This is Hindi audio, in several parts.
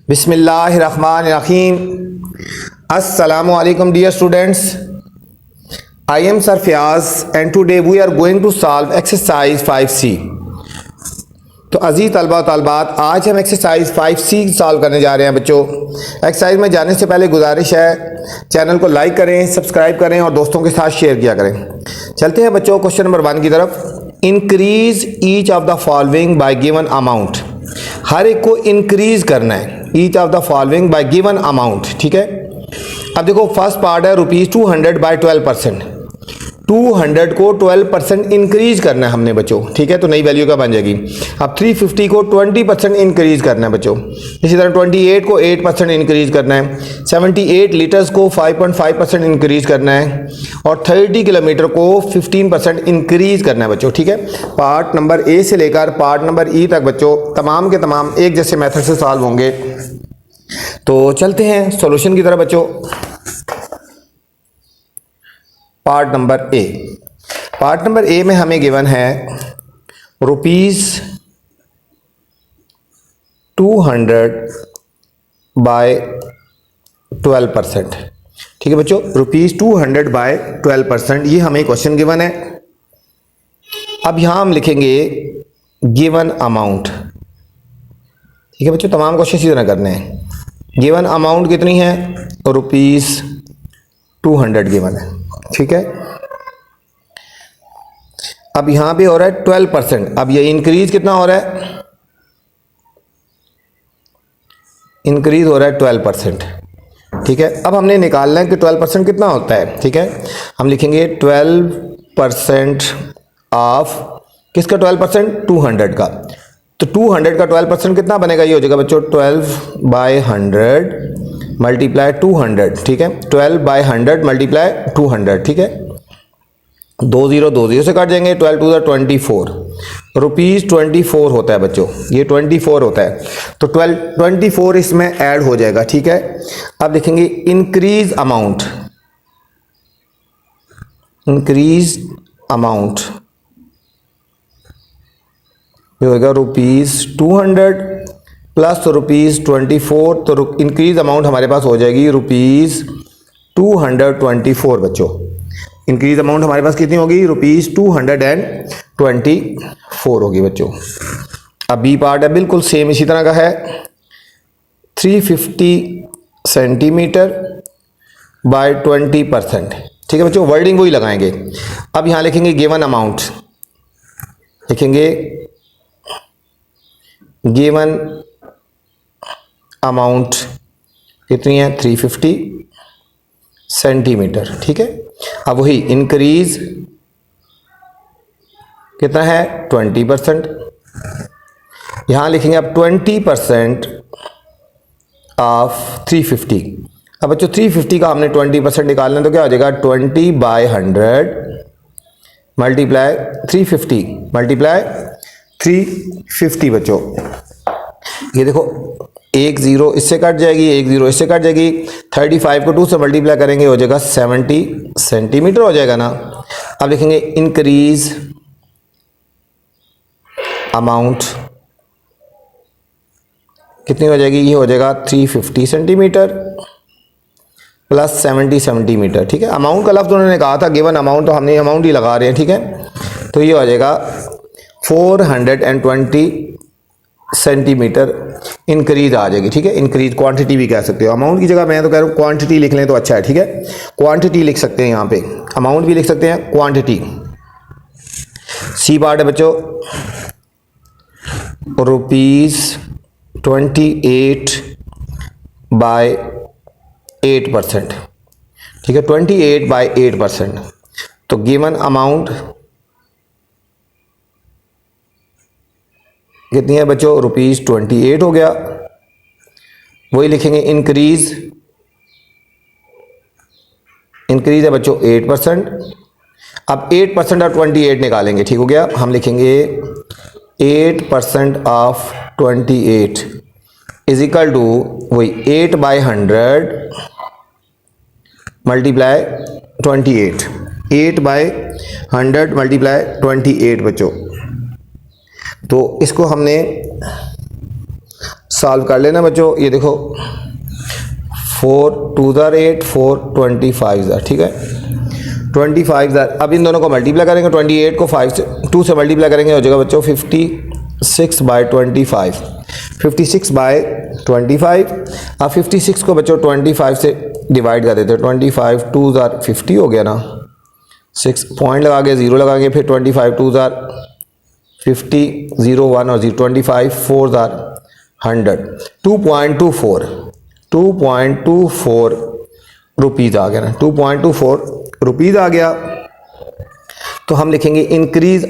बिस्मिल्लाहिर्रहमानिर्रहीम। अस्सलामु अलैकुम dear students. I am Sir Fiaz and today we are going to solve exercise 5C. तो अजीज़ तलबा और तलबात, आज हम एक्सरसाइज 5C सॉल्व करने जा रहे हैं बच्चों। एक्सरसाइज में जाने से पहले गुजारिश है, चैनल को लाइक करें, सब्सक्राइब करें और दोस्तों के साथ शेयर किया करें। चलते हैं बच्चों क्वेश्चन नंबर 1 की तरफ। Increase each of the following by given amount. हर एक को इंक्रीज करना है, each of the following by given amount. ठीक है, अब देखो फर्स्ट पार्ट है ₹200 बाय 12%। 200 को 12% इंक्रीज करना है हमने बच्चों। ठीक है, तो नई वैल्यू क्या बन जाएगी। अब 350 को 20% इंक्रीज करना है बच्चों। इसी तरह 28 को 8% इंक्रीज करना है। 78 लीटर्स को 5.5% इंक्रीज करना है और 30 किलोमीटर को 15% इंक्रीज करना है बच्चों। ठीक है, पार्ट नंबर ए से लेकर पार्ट नंबर ई तक बच्चों तमाम के तमाम एक जैसे मेथड से सॉल्व होंगे। तो चलते हैं सॉल्यूशन की तरफ बच्चों। पार्ट नंबर ए। पार्ट नंबर ए में हमें गिवन है ₹200 बाय 12%। ठीक है बच्चों, ₹200 बाय 12%, ये हमें क्वेश्चन गिवन है। अब यहां हम लिखेंगे गिवन अमाउंट। ठीक है बच्चों, तमाम क्वेश्चन इसी तरह करने हैं। गिवन अमाउंट कितनी है, ₹200 गिवन है। ठीक है, अब यहां पे हो रहा है 12%। अब ये इंक्रीज कितना हो रहा है, इंक्रीज हो रहा है 12%। ठीक है, अब हमने निकालना है कि 12% कितना होता है। ठीक है, हम लिखेंगे 12% ऑफ किसका 12%, 200 का। तो 200 का 12% कितना बनेगा, ये हो जाएगा बच्चों 12 बाय 100 मल्टीप्लाई 200। ठीक है, 12 बाय 100 मल्टीप्लाई 200। ठीक है, 2 0 से कट जाएंगे। 12 टू द 24, ₹24 होता है बच्चों, ये 24 होता है। तो 24 इसमें ऐड हो जाएगा। ठीक है, अब देखेंगे इंक्रीज अमाउंट। इंक्रीज अमाउंट ये होगा ₹200 प्लस ₹24। तो इंक्रीज अमाउंट हमारे पास हो जाएगी ₹224 बच्चों। इंक्रीज अमाउंट हमारे पास कितनी होगी, ₹224 होगी बच्चों। अब बी पार्ट है बिल्कुल सेम इसी तरह का है। 350 सेंटीमीटर बाय 20%। ठीक है बच्चों, वर्डिंग वही लगाएंगे। अब यहां लिखेंगे गिवन अमाउंट, लिखेंगे गिवन अमाउंट कितनी है, 350 सेंटीमीटर। ठीक है, अब वही इंक्रीज कितना है, 20%। यहां लिखेंगे अब 20% ऑफ 350। अब बच्चों 350 का हमने 20% निकालना है, तो क्या हो जाएगा 20 बाय 100 मल्टीप्लाई 350 मल्टीप्लाई 350 बच्चों। ये देखो 1 0 इससे कट जाएगी, 1 0 इससे कट जाएगी। 35 को 2 से मल्टीप्लाई करेंगे हो जाएगा 70 सेंटीमीटर हो जाएगा ना। अब लिखेंगे इंक्रीज अमाउंट कितनी हो जाएगी, ये हो जाएगा 350 सेंटीमीटर प्लस 70 सेंटीमीटर। ठीक है, अमाउंट का लफ्ज़ उन्होंने कहा था गिवन अमाउंट, तो हमने अमाउंट ही लगा रहे हैं। ठीक है, तो ये हो जाएगा 420 सेंटीमीटर इंक्रीज आ जाएगी। ठीक है, इंक्रीज क्वांटिटी भी कह सकते हो, अमाउंट की जगह मैं तो कह रहा हूँ क्वांटिटी लिख लें तो अच्छा है। ठीक है, क्वांटिटी लिख सकते हैं, यहाँ पे अमाउंट भी लिख सकते हैं, क्वांटिटी। सी पार्ट है बच्चों ₹28 बाय 8%। ठीक है, 28 बाय 8%। तो गिवन अमाउंट कितनी है बच्चों, ₹28 हो गया। वही लिखेंगे इंक्रीज, इंक्रीज है बच्चों 8%। अब 8% ऑफ 28 निकालेंगे। ठीक हो गया, हम लिखेंगे 8% ऑफ 28 इज इक्वल टू वही 8 बाय 100 मल्टीप्लाई 28। 8 बाय 100 मल्टीप्लाई 28 बच्चों। तो इसको हमने सॉल्व कर लेना बच्चों। ये देखो 4 2 ज़ार 8 4 25 ज़ार, ठीक है 25 ज़ार। अब इन दोनों को मल्टीप्लाई करेंगे, 28 को 5 से 2 से मल्टीप्लाई करेंगे, हो जाएगा बच्चों 56/25 56/25। अब 56 को बच्चों 25 से डिवाइड कर देते हैं, 25 2 ज़ार 50 हो गया ना, 6 पॉइंट लगा के 0 लगाएंगे, फिर 25 2 ज़ार 50 0 1 और 0 25 4 ज़ार 100 2.24 रुपीज़ आ गया ना, 2.24 रुपीज़ आ गया। तो हम लिखेंगे इंक्रीज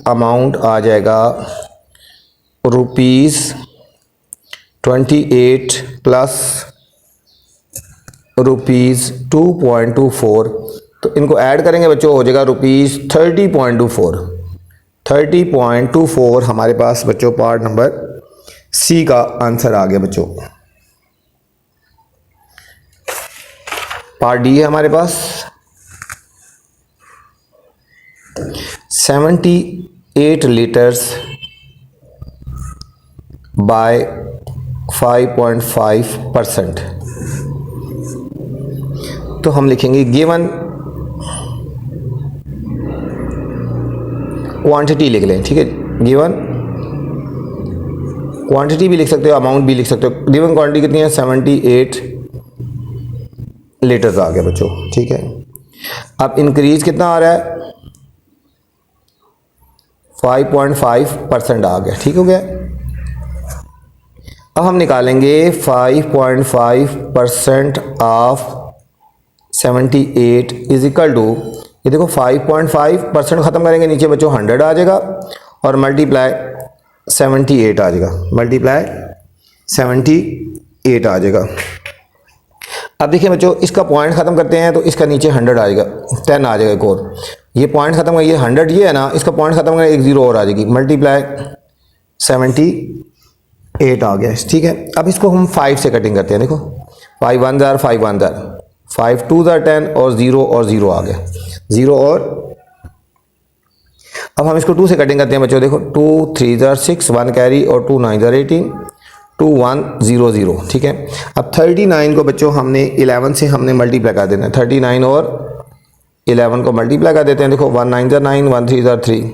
अमाउंट आ जाएगा ₹28 प्लस ₹2.24। तो इनको ऐड करेंगे बच्चों, हो जाएगा ₹30.24 हमारे पास बच्चों पार्ट नंबर सी का आंसर आ गया बच्चों। पार्ट डी है हमारे पास 78 लीटर्स बाय 5.5%। तो हम लिखेंगे गिवन क्वांटिटी लिख लें, ठीक है गिवन क्वांटिटी भी लिख सकते हो, अमाउंट भी लिख सकते हो। गिवन क्वांटिटी कितनी है 78 लीटर्स आ गया बच्चों, ठीक है। अब इंक्रीज कितना आ रहा है 5.5% आ गया, ठीक हो गया। अब हम निकालेंगे 5.5% ऑफ 78 इज इक्वल टू, ये देखो 5.5% ख़त्म करेंगे नीचे बच्चों 100 आ जाएगा और मल्टीप्लाई 78 आ जाएगा, मल्टीप्लाई 78 आ जाएगा। अब देखिए बच्चों इसका पॉइंट ख़त्म करते हैं तो इसका नीचे 100 आ जाएगा, 10 आ जाएगा एक और। ये पॉइंट ख़त्म करिए 100 ये है ना, इसका पॉइंट ख़त्म करें एक 0 और आ जाएगी, मल्टीप्लाई 78 आ गया, ठीक है। अब इसको हम 5 से कटिंग करते हैं, देखो 5 1 ज़ार 5 1 ज़ार 5 2 ज़ार 10 और 0 आ गया 0 और। अब हम इसको 2 से कटिंग करते हैं बच्चों, देखो 2 3 ज़ार 6 1 कैरी और 2 9 ज़ार 18 2 1 0 0, ठीक है। अब 39 को बच्चों हमने 11 से हमने मल्टीप्लाई कर देना है, 39 और 11 को मल्टीप्लाई कर देते हैं, देखो 1 9 ज़ार 9 1 3 ज़ार 3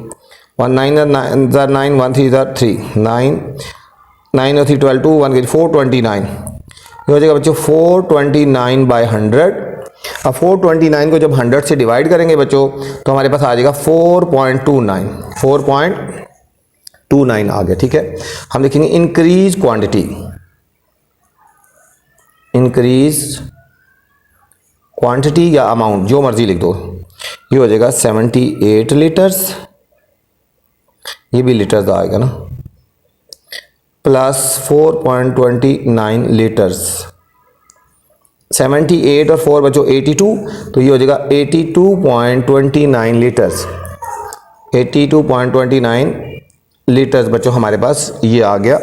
1 9 ज़ार 9 1 3 ज़ार 3 9 9 और 3 12 2 1 429 ये हो जाएगा बच्चों 429/100। अब 429 को जब 100 से डिवाइड करेंगे बच्चों तो हमारे पास आ जाएगा 4.29 आ गया, ठीक है। हम लिखेंगे इंक्रीज क्वांटिटी या अमाउंट जो मर्जी लिख दो, ये हो जाएगा 78 लीटर्स, ये भी लीटर्स आएगा ना, प्लस 4.29 लीटर्स, 78 और 4 बच्चों 82, तो ये हो जाएगा 82.29 लीटर्स, 82.29 लीटर्स बच्चों हमारे पास ये आ गया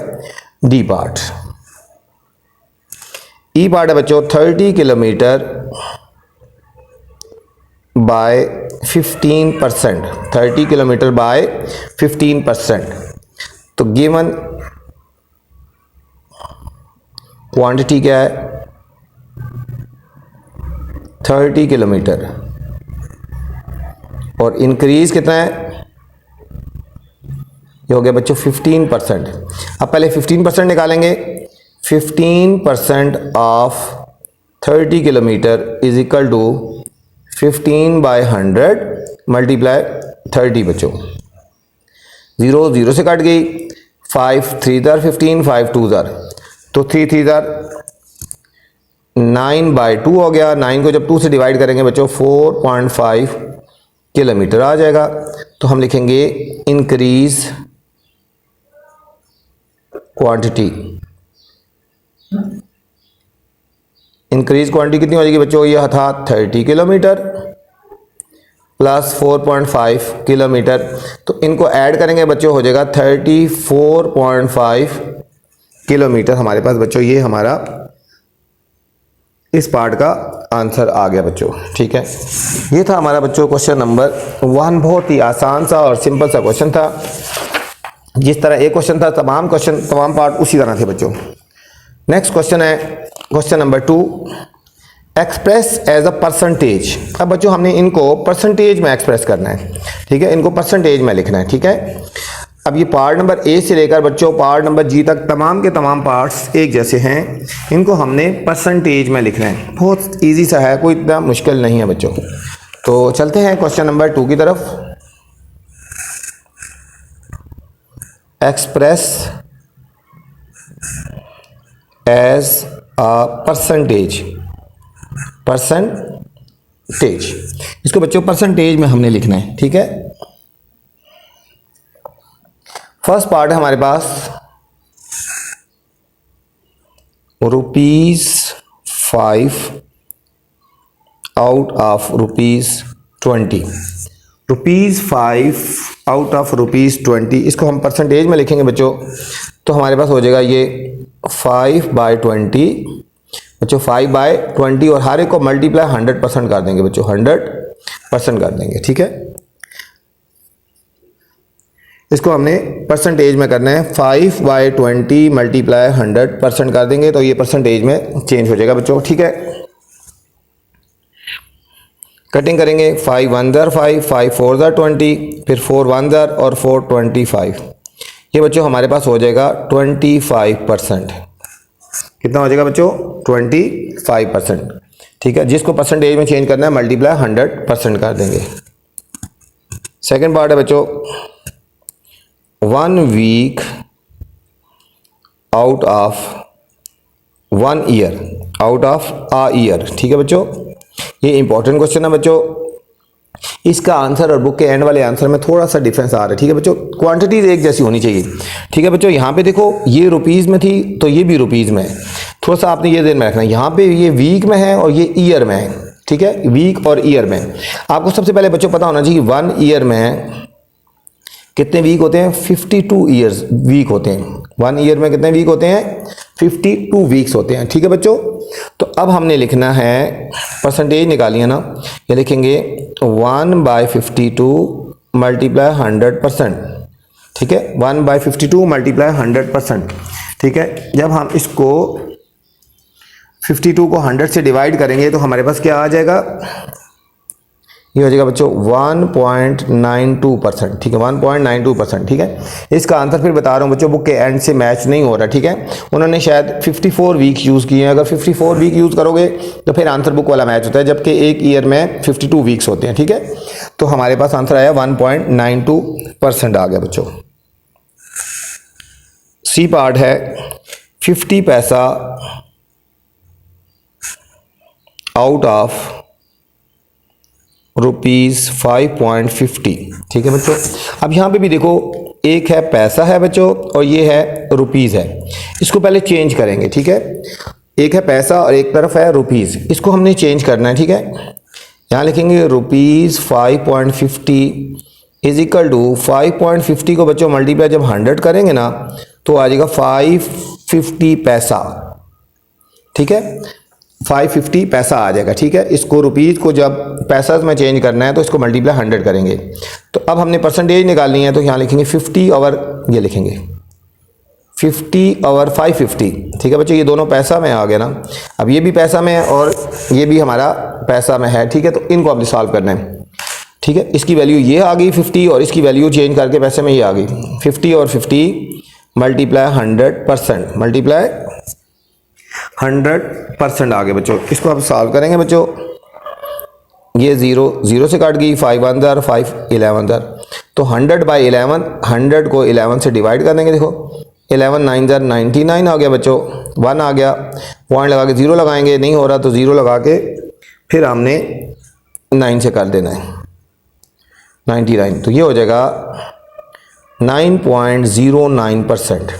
डी पार्ट। ई पार्ट है बच्चों 30 किलोमीटर बाय 15%, 30 किलोमीटर बाय 15%। तो गिवन क्वांटिटी क्या है 30 किलोमीटर और इंक्रीज कितना है, ये हो गया बच्चों 15%। अब पहले 15% निकालेंगे, 15% of 30 kilometre is equal to 15/100 multiply 30 बच्चों, 0 0 से कट गई, 5 3 ज़ार 15 5 2 ज़ार, तो 3 3 ज़ार 9/2 हो गया। 9 को जब 2 से डिवाइड करेंगे बच्चों 4.5 किलोमीटर आ जाएगा। तो हम लिखेंगे इंक्रीज क्वांटिटी, इंक्रीज क्वांटिटी कितनी हो जाएगी बच्चों, ये था 30 किलोमीटर प्लस 4.5 किलोमीटर, तो इनको ऐड करेंगे बच्चों हो जाएगा 34.5 किलोमीटर हमारे पास बच्चों, ये हमारा इस पार्ट का आंसर आ गया बच्चों। ठीक है, ये था हमारा बच्चों क्वेश्चन नंबर 1। बहुत ही आसान सा और सिंपल सा क्वेश्चन था। जिस तरह एक क्वेश्चन था, तमाम पार्ट उसी तरह थे बच्चों। नेक्स्ट क्वेश्चन है question number 2, express as a percentage. अब बच्चों हमने इनको परसेंटेज में एक्सप्रेस करना है। ठीक है, इनको परसेंटेज में लिखना है। ठीक है, अब ये पार्ट नंबर ए से लेकर बच्चों पार्ट नंबर जी तक तमाम के तमाम पार्ट्स एक जैसे हैं, इनको हमने परसेंटेज में लिखना है। बहुत इजी सा है, कोई इतना मुश्किल नहीं है बच्चों। तो चलते हैं क्वेश्चन नंबर 2 की तरफ। एक्सप्रेस एज अ परसेंटेज, इसको बच्चों परसेंटेज में हमने लिखना है। ठीक है, फर्स्ट पार्ट है हमारे पास ₹5 आउट ऑफ ₹20। ₹5 आउट ऑफ ₹20, इसको हम परसेंटेज में लिखेंगे बच्चों। तो हमारे पास हो जाएगा ये 5/20 बच्चों, 5/20 और हर एक को मल्टीप्लाई 100% कर देंगे बच्चों, 100% कर देंगे। ठीक है, इसको हमने परसेंटेज में करना है। 5/20 मल्टीप्लाई 100% कर देंगे तो ये परसेंटेज में चेंज हो जाएगा बच्चों। ठीक है, कटिंग करेंगे। 5 1 ज़र 5, 5 4 ज़र 20, फिर 4 1 ज़र और 4 25। ये बच्चों हमारे पास हो जाएगा 25%। कितना हो जाएगा बच्चों? 25%। ठीक है, जिसको परसेंटेज में चेंज करना है मल्टीप्लाई 100% कर देंगे। सेकेंड पार्ट है बच्चों 1 week out of 1 year, out of a year. ठीक है बच्चों, ये इंपॉर्टेंट क्वेश्चन है बच्चों। इसका आंसर और बुक के एंड वाले आंसर में थोड़ा सा डिफरेंस आ रहा है। ठीक है बच्चों, क्वांटिटीज एक जैसी होनी चाहिए। ठीक है बच्चों, यहाँ पे देखो ये रुपीज़ में थी तो ये भी रुपीज़ में है। थोड़ा सा आपने ये ध्यान में रखना है, यहाँ पे ये वीक में है और ये ईयर में है। ठीक है, वीक और ईयर में आपको सबसे पहले बच्चों पता होना चाहिए 1 ईयर में कितने वीक होते हैं? 52 ईयर्स वीक होते हैं। 1 ईयर में कितने वीक होते हैं? 52 वीक्स होते हैं। ठीक है बच्चों, तो अब हमने लिखना है, परसेंटेज निकालिए ना, ये लिखेंगे 1/52 मल्टीप्लाई 100%। ठीक है, 1/52 मल्टीप्लाई 100%। ठीक है, जब हम इसको 52 को 100 से डिवाइड करेंगे तो हमारे पास क्या आ जाएगा? ये हो जाएगा बच्चों 1.92%। ठीक है, 1.92%। ठीक है, इसका आंसर फिर बता रहा हूँ बच्चों, बुक के एंड से मैच नहीं हो रहा। ठीक है, उन्होंने शायद 54 वीक यूज़ किए हैं। अगर 54 वीक यूज़ करोगे तो फिर आंसर बुक वाला मैच होता है, जबकि एक ईयर में 52 वीक्स होते हैं। ठीक है, तो हमारे पास आंसर आया 1.92% आ गया बच्चों। सी पार्ट है 50 पैसा आउट ऑफ ₹5.50। ठीक है बच्चों, अब यहाँ पे भी देखो, एक है पैसा है बच्चों और ये है रुपीज़ है। इसको पहले चेंज करेंगे। ठीक है, एक है पैसा और एक तरफ है रुपीज़, इसको हमने चेंज करना है। ठीक है, यहाँ लिखेंगे ₹5.50 इज इक्वल टू 5.50 को बच्चों मल्टीप्लाई जब 100 करेंगे ना तो आ जाएगा 550 पैसा। ठीक है, 550 पैसा आ जाएगा। ठीक है, इसको रुपीज़ को जब पैसा में चेंज करना है तो इसको मल्टीप्लाई 100 करेंगे। तो अब हमने परसेंटेज निकालनी है, तो यहाँ लिखेंगे 50 ओवर, ये लिखेंगे 50 ओवर 550। ठीक है बच्चों, ये दोनों पैसा में आ गया ना। अब ये भी पैसा में है और ये भी हमारा पैसा में है। ठीक है, तो इनको अब सॉल्व करना है। ठीक है, इसकी वैल्यू ये आ गई 50 और इसकी वैल्यू चेंज करके पैसे में ये आ गई 50 और 50 मल्टीप्लाई 100%, मल्टीप्लाई 100% आ गए बच्चों। इसको अब सॉल्व करेंगे बच्चों। ये 0 से काट गई, 5 1 ज़र 5 11 ज़र, तो 100/11, 100 को 11 से डिवाइड कर देंगे। देखो 11 9 ज़र 99 आ गया बच्चों, 1 आ गया, पॉइंट लगा के 0 लगाएंगे, नहीं हो रहा तो 0 लगा के फिर हमने 9 से कर देना है 99, तो ये हो जाएगा 9.09%।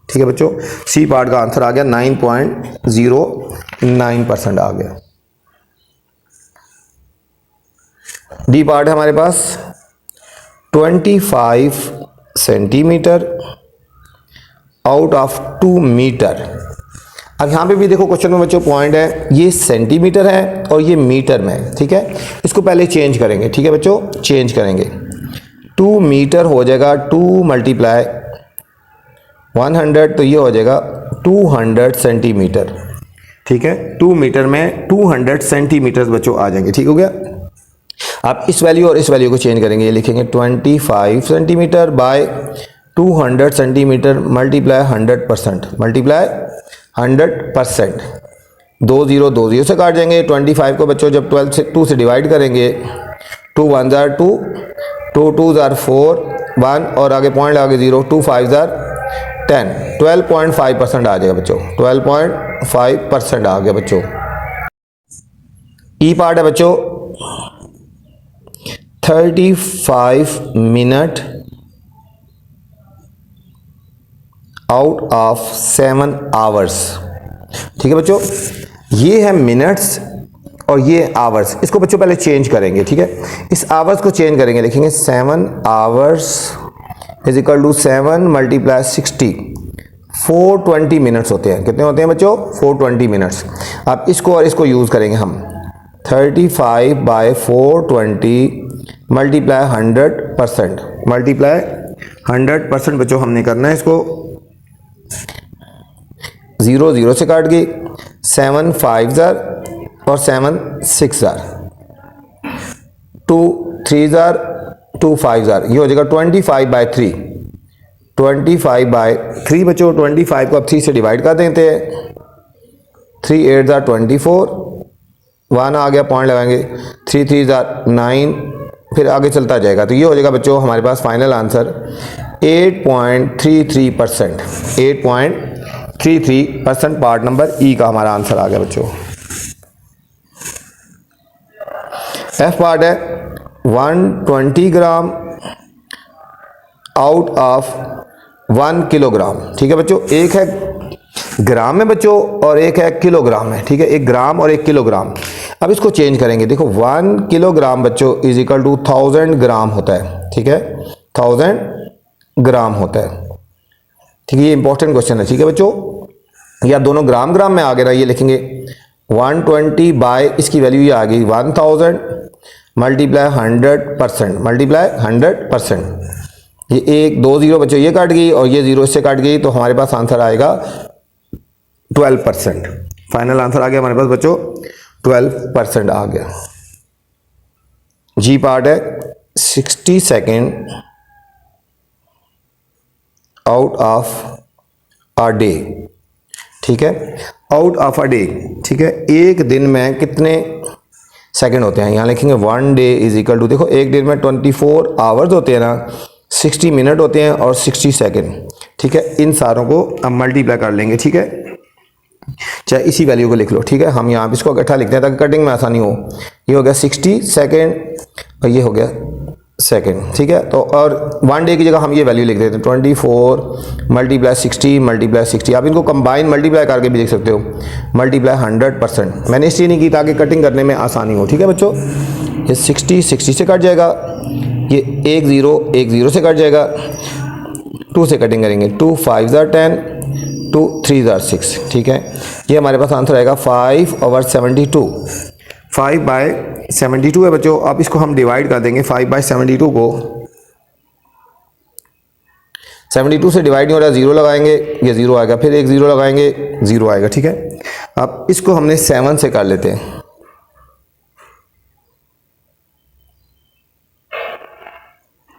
ठीक है बच्चों, सी पार्ट का आंसर आ गया 9.09% आ गया। डी पार्ट है हमारे पास 25 सेंटीमीटर आउट ऑफ 2 मीटर। अब यहाँ पे भी देखो क्वेश्चन में बच्चों पॉइंट है, ये सेंटीमीटर है और ये मीटर में है, ठीक है। इसको पहले चेंज करेंगे, ठीक है बच्चों, चेंज करेंगे। 2 मीटर हो जाएगा 2 मल्टीप्लाई 100, तो ये हो जाएगा 200 सेंटीमीटर, ठीक है। 2 मीटर में 200 सेंटीमीटर बच्चों आ जाएंगे, ठीक हो गया। आप इस वैल्यू और इस वैल्यू को चेंज करेंगे, ये लिखेंगे 25 centimetre bye 200 centimetre multiply 100%, multiply 100%। 2 0 से काट जाएंगे। 25 को बच्चों जब 12 से 2 से डिवाइड करेंगे, 2 1 जार 2, 2 2 जार 4, 1 और आगे पॉइंट आगे 0, 2 5 जार 10, 12.5% आ जाएगा बच्चों, 12.5% आ गया बच्चों। ई पार्ट है बच्चों 35 मिनट आउट ऑफ 7 आवर्स, ठीक है बच्चों। ये है मिनट्स और ये आवर्स, इसको बच्चों पहले चेंज करेंगे, ठीक है। इस आवर्स को चेंज करेंगे, लिखेंगे 7 hours is equal to 7 multiply 60, 420 minutes होते हैं। कितने होते हैं बच्चों? 420 मिनट्स। अब इसको और इसको यूज़ करेंगे हम, 35 बाय 420 मल्टीप्लाई 100%, मल्टीप्लाई 100% बच्चों हमने करना है इसको। 0 0 से काट गई, 7 5 जार और 7 6 जार, 2 3 जार 2 5 जार, ये हो जाएगा 25 बाय 3, 25 बाय 3 बच्चों। 25 को अब 3 से डिवाइड कर देते हैं, 3 8 जार 24, 1 आ गया पॉइंट लगाएंगे, 3 3 जार 9, फिर आगे चलता जाएगा। तो ये हो जाएगा बच्चों हमारे पास final answer 8.33%, 8.33% part number E का हमारा आंसर आ गया बच्चों। एफ पार्ट है 120 ग्राम आउट ऑफ 1 किलोग्राम, ठीक है बच्चों। एक है ग्राम में बच्चों और एक है किलोग्राम में, ठीक है। 1 ग्राम और 1 किलोग्राम। अब इसको चेंज करेंगे, देखो 1 किलोग्राम बच्चों इज इक्वल टू 1000 ग्राम होता है, ठीक है, 1000 ग्राम होता है, ठीक है। ये इंपॉर्टेंट क्वेश्चन है, ठीक है बच्चों। या दोनों ग्राम ग्राम में आ गए ना, ये लिखेंगे 120 बाय इसकी वैल्यू ये आ गई 1000 मल्टीप्लाई 100%, मल्टीप्लाई 100%। ये 1 2 0 बच्चों ये काट गई और ये 0 इससे काट गई, तो हमारे पास आंसर आएगा 12%। फाइनल आंसर आ गया हमारे पास बच्चों 12% आ गया। जी पार्ट है 60 second out of a day, ठीक है, आउट ऑफ अ डे, ठीक है। एक दिन में कितने सेकंड होते हैं? यहाँ लिखेंगे 1 डे इज इक्वल टू, देखो एक दिन में 24 आवर्स होते हैं ना, 60 मिनट होते हैं और 60 सेकंड, ठीक है। इन सारों को अब मल्टीप्लाई कर लेंगे, ठीक है, चाहे इसी वैल्यू को लिख लो, ठीक है। हम यहाँ पे इसको इकट्ठा लिखते हैं ताकि कटिंग में आसानी हो। ये हो गया 60 सेकंड और ये हो गया सेकंड, ठीक है। तो और 1 डे की जगह हम ये वैल्यू लिख देते हैं 24 मल्टीप्लाई 60 मल्टीप्लाई 60। आप इनको कंबाइन मल्टीप्लाई करके भी लिख सकते हो, मल्टीप्लाई 100%। मैंने इसलिए नहीं की ताकि कटिंग करने में आसानी हो, ठीक है बच्चों। ये 60 60 से कट जाएगा, ये 1 0 से कट जाएगा, 2 से कटिंग करेंगे, 2 5 जार 10, 2 3 जार 6, ठीक है। ये हमारे पास आंसर आएगा 5/72, 5/72 है बच्चों। अब इसको हम डिवाइड कर देंगे, 5/72 को 72 से डिवाइड नहीं हो रहा, 0 लगाएंगे, ये 0 आएगा, फिर एक 0 लगाएंगे, 0 आएगा, ठीक है। अब इसको हमने 7 से कर लेते हैं,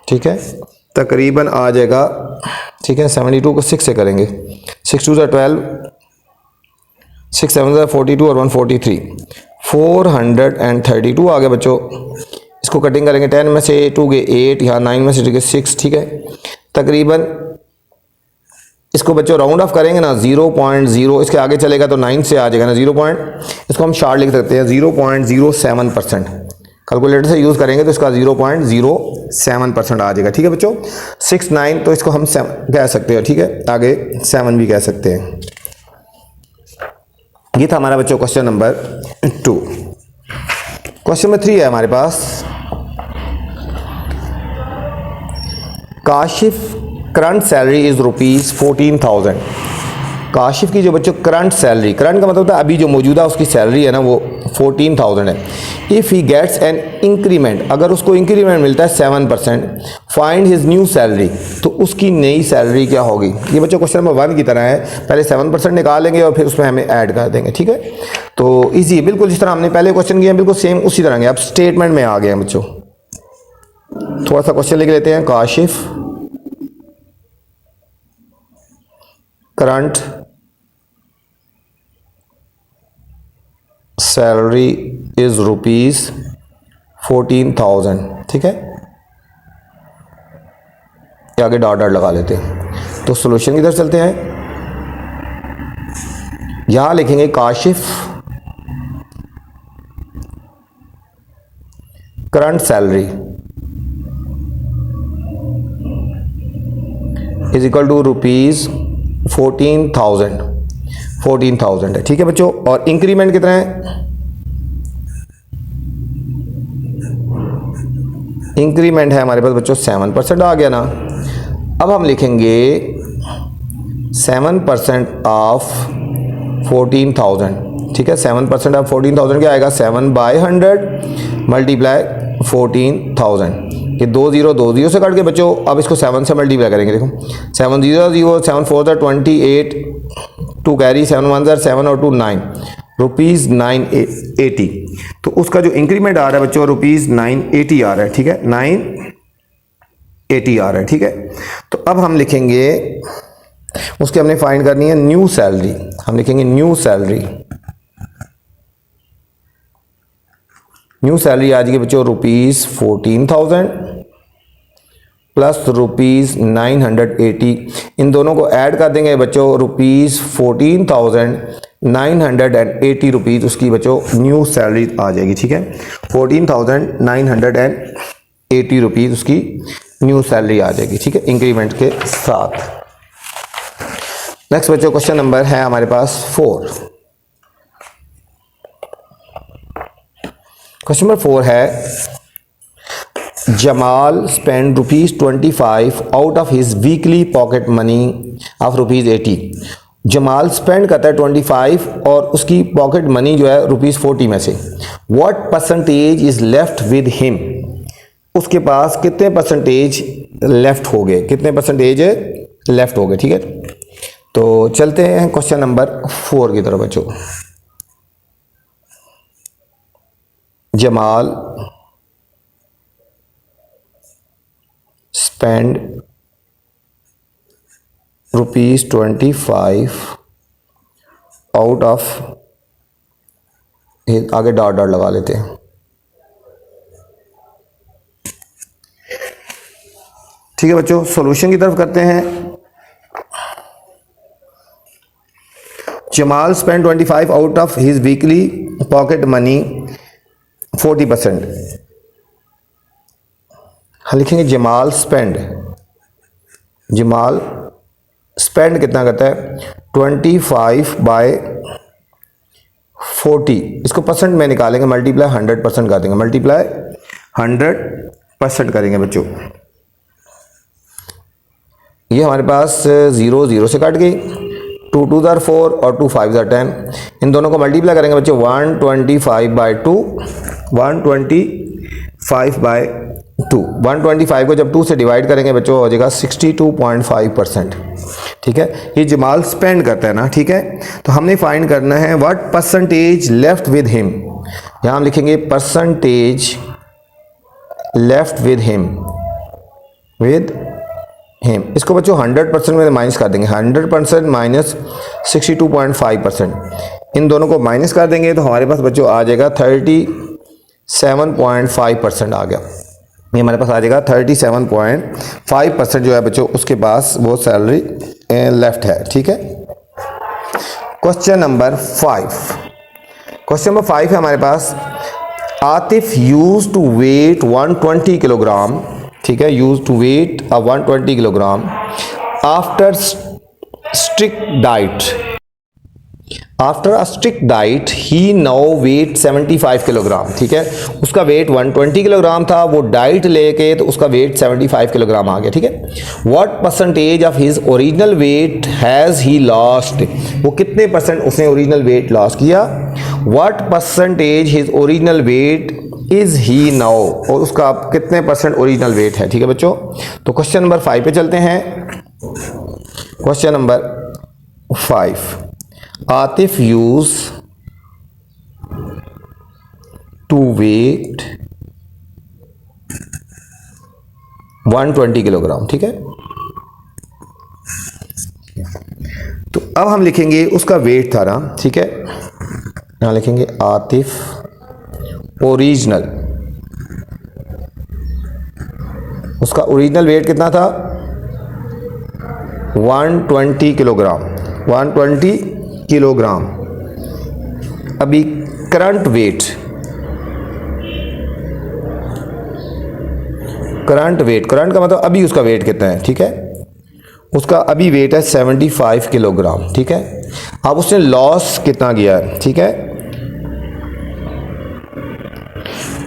ठीक है, तकरीबन आ जाएगा, ठीक है। 72 को 6 से करेंगे, 6 2 12, 6 7 42 और 143, 432 आ गया बच्चों। इसको कटिंग करेंगे, 10 में से 2 गए 8, यहाँ 9 में से 6, ठीक है। तकरीबन इसको बच्चों राउंड ऑफ करेंगे ना, 0.0 इसके आगे चलेगा तो 9 से आ जाएगा ना, 0 इसको हम शार्ट लिख सकते हैं 0.07%। कैलकुलेटर से यूज़ करेंगे तो इसका 0.07% आ जाएगा, ठीक है बच्चों। 6 9 तो इसको हम 7 कह सकते हो, ठीक है, आगे 7 भी कह सकते हैं। ये था हमारा बच्चों क्वेश्चन नंबर 2। क्वेश्चन नंबर 3 है हमारे पास, Kashif current salary is ₹14,000 Kashif की जो बच्चों करंट सैलरी, करंट का मतलब होता है अभी जो मौजूदा उसकी सैलरी है ना वो 14,000 है। If he gets an increment, अगर उसको इंक्रीमेंट मिलता है 7%, फाइंड हिज न्यू सैलरी, तो उसकी नई सैलरी क्या होगी। ये बच्चों क्वेश्चन नंबर 1 की तरह है, पहले 7% निकालेंगे और फिर उसमें हमें ऐड कर देंगे, ठीक है। तो ईजी, बिल्कुल जिस तरह हमने पहले क्वेश्चन किया बिल्कुल सेम उसी तरह के। अब स्टेटमेंट में आ गए हैं बच्चों, थोड़ा सा क्वेश्चन लिख लेते हैं। काशिफ करंट सैलरी इज ₹14,000, ठीक है। आगे डॉट डॉट लगा लेते हैं। तो सॉल्यूशन की तरफ चलते हैं। यहां लिखेंगे Kashif current salary is equal to ₹14,000 है, ठीक है बच्चों। और इंक्रीमेंट कितना है, इंक्रीमेंट है हमारे पास बच्चों 7% आ गया ना। अब हम लिखेंगे 7% ऑफ 14,000, ठीक है। 7% ऑफ 14,000 क्या आएगा, 7/100 मल्टीप्लाई 14,000। ये 2 0 से कट के बच्चों अब इसको 7 से मल्टीप्लाई करेंगे। देखो 7 0 0, 7 4 28, 2 कैरी, 7 1 7 और 2 9, ₹980। तो उसका जो इंक्रीमेंट आ रहा है बच्चों ₹980 आ रहा है, ठीक है, 980 आ रहा है, ठीक है। तो अब हम लिखेंगे, उसकी हमने फाइंड करनी है न्यू सैलरी। हम लिखेंगे न्यू सैलरी, न्यू सैलरी आ जाएगी बच्चों ₹14,000 प्लस ₹980। इन दोनों को ऐड कर देंगे बच्चों, ₹14,980 उसकी बच्चों न्यू सैलरी आ जाएगी, ठीक है। ₹14,980 उसकी न्यू सैलरी आ जाएगी, ठीक है, इंक्रीमेंट के साथ। नेक्स्ट बच्चों क्वेश्चन नंबर है हमारे पास 4। क्वेश्चन नंबर 4 है, Jamal spend ₹25 out of his weekly pocket money of ₹80। Jamal spend करता है 25 और उसकी पॉकेट मनी जो है ₹40 में से। What percentage is left with him, उसके पास कितने परसेंटेज लेफ्ट हो गए, कितने परसेंटेज लेफ्ट हो गए, ठीक है। तो चलते हैं क्वेश्चन नंबर 4 की तरफ बच्चों। जमाल स्पेंड ₹25 आउट ऑफ, आगे डॉट डॉट लगा लेते हैं, ठीक है बच्चों। सॉल्यूशन की तरफ करते हैं। Jamal spend 25 out of his weekly pocket money 40%। हम लिखेंगे जमाल स्पेंड कितना करता है 25/40, इसको परसेंट में निकालेंगे, मल्टीप्लाई 100% कर देंगे, मल्टीप्लाई 100% करेंगे बच्चों। ये हमारे पास 0 0 से कट गई, 2 2 4 और 2 5 10। इन दोनों को मल्टीप्लाई करेंगे बच्चों 125/2, 125/2। 125 को जब 2 से डिवाइड करेंगे बच्चों हो जाएगा 62.5%, ठीक है। ये जमाल स्पेंड करता है ना, ठीक है। तो हमने फाइंड करना है what percentage left with him. यहां हम लिखेंगे परसेंटेज लेफ्ट विद हिम। इसको बच्चों 100% में माइनस कर देंगे, 100% माइनस 62.5%। इन दोनों को माइनस कर देंगे तो हमारे पास बच्चों आ जाएगा 37.5% आ गया। ये हमारे पास आ जाएगा 37.5% जो है बच्चों उसके पास वो सैलरी लेफ्ट है, ठीक है। क्वेश्चन नंबर 5 है हमारे पास, Atif use to weight 120 kilogram, ठीक है, use to weight 120 kilogram after strict diet. After a strict diet he now weight 75 kilogram, ठीक है। उसका वेट 120 किलोग्राम था, वो डाइट लेके तो उसका वेट 75 किलोग्राम आ गया, ठीक है। What percentage of his original weight has he lost, वो कितने परसेंट उसने ओरिजिनल वेट लॉस किया। What percentage his original wait is he now, और उसका कितने परसेंट ओरिजिनल वेट है, ठीक है बच्चों। तो क्वेश्चन नंबर 5 पे चलते हैं। Question number 5, Atif use to weight 120 kilogram, ठीक है। तो अब हम लिखेंगे उसका वेट था ना, ठीक है। यहां लिखेंगे आतिफ ओरिजिनल, उसका ओरिजिनल वेट कितना था 120 किलोग्राम, 120 किलोग्राम। अभी करंट वेट, करंट का मतलब अभी उसका वेट कितना है, ठीक है। उसका अभी वेट है 75 किलोग्राम, ठीक है। अब उसने लॉस कितना किया है, ठीक है।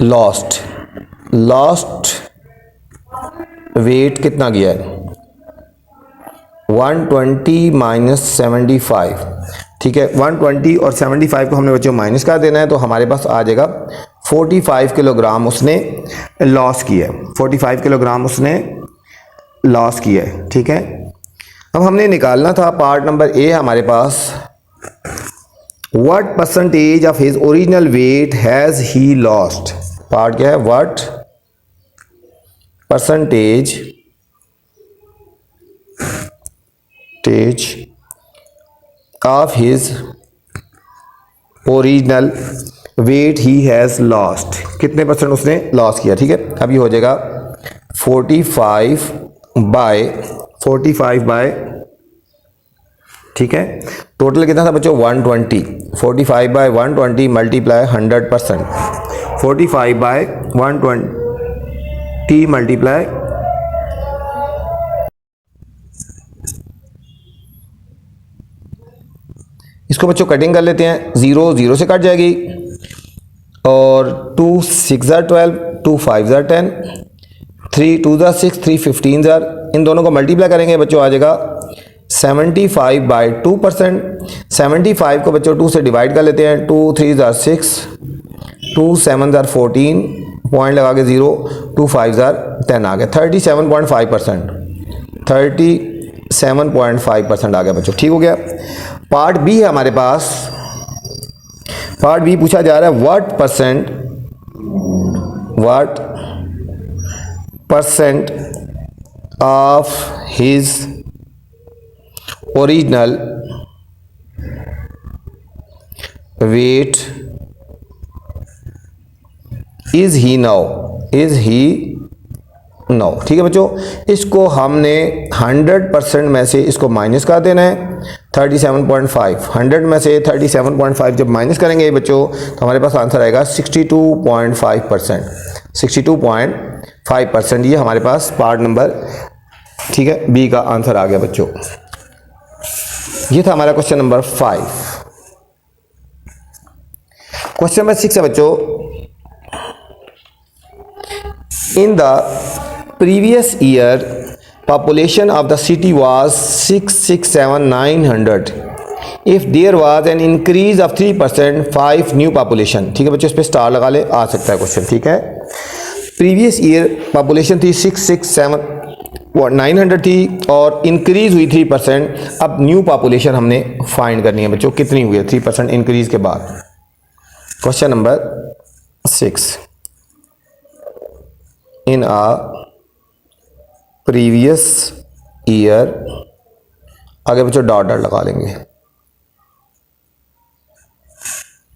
लॉस्ट वेट कितना गया है 120 माइनस 75, ठीक है। 120 और 75 को हमने बच्चों माइनस कर देना है, तो हमारे पास आ जाएगा 45 किलोग्राम उसने लॉस किया है, 45 किलोग्राम उसने लॉस किया है, ठीक है। अब हमने निकालना था पार्ट नंबर ए हमारे पास, what percentage of his original weight has he lost. Part क्या है, what percentage of his original weight he has lost, कितने परसेंट उसने लॉस किया, ठीक है। अभी हो जाएगा 45 बाय, ठीक है। टोटल कितना था बच्चों 120, 45 बाय 120 मल्टीप्लाई 100%, 45 बाय 120 मल्टीप्लाई, इसको बच्चों कटिंग कर लेते हैं, 0 0 से कट जाएगी, और 2 6 ज़ार 12, 2 5 ज़ार 10, 3 2 ज़ार 6, 3 15 ज़ार, इन दोनों को मल्टीप्लाई करेंगे बच्चों आ जाएगा 75 बाई 2%। 75 को बच्चों 2 से डिवाइड कर लेते हैं, 2 3 ज़ार 6, 2 7 ज़ार 14, पॉइंट लगा के 0, 2 5 ज़ार 10 आ गया, 37.5%, 37.5% आ गया बच्चों, ठीक हो गया। पार्ट बी है हमारे पास, पार्ट बी पूछा जा रहा है what percent of his original wait is he now, ठीक है बच्चों। इसको हमने 100% में से इसको माइनस कर देना है, 37.5, 100 में से 37.5 जब माइनस करेंगे बच्चों तो हमारे पास आंसर आएगा 62.5%, 62.5%। ये हमारे पास पार्ट नंबर, ठीक है, बी का आंसर आ गया बच्चों। ये था हमारा क्वेश्चन नंबर 5। क्वेश्चन नंबर 6 है बच्चों, in the previous year population of the city was 667,900, if there was an increase of 3%, 5 new population, ठीक है बच्चों, इस पे स्टार लगा ले, आ सकता है क्वेश्चन, ठीक है। प्रीवियस ईयर पॉपुलेशन थी 667,900 थी और इंक्रीज हुई 3%। अब न्यू पॉपुलेशन हमने फाइंड करनी है बच्चों, कितनी हुई है 3% इंक्रीज के बाद। क्वेश्चन नंबर 6, इन आ प्रीवियस ईयर, आगे बच्चों डॉट डॉट लगा लेंगे,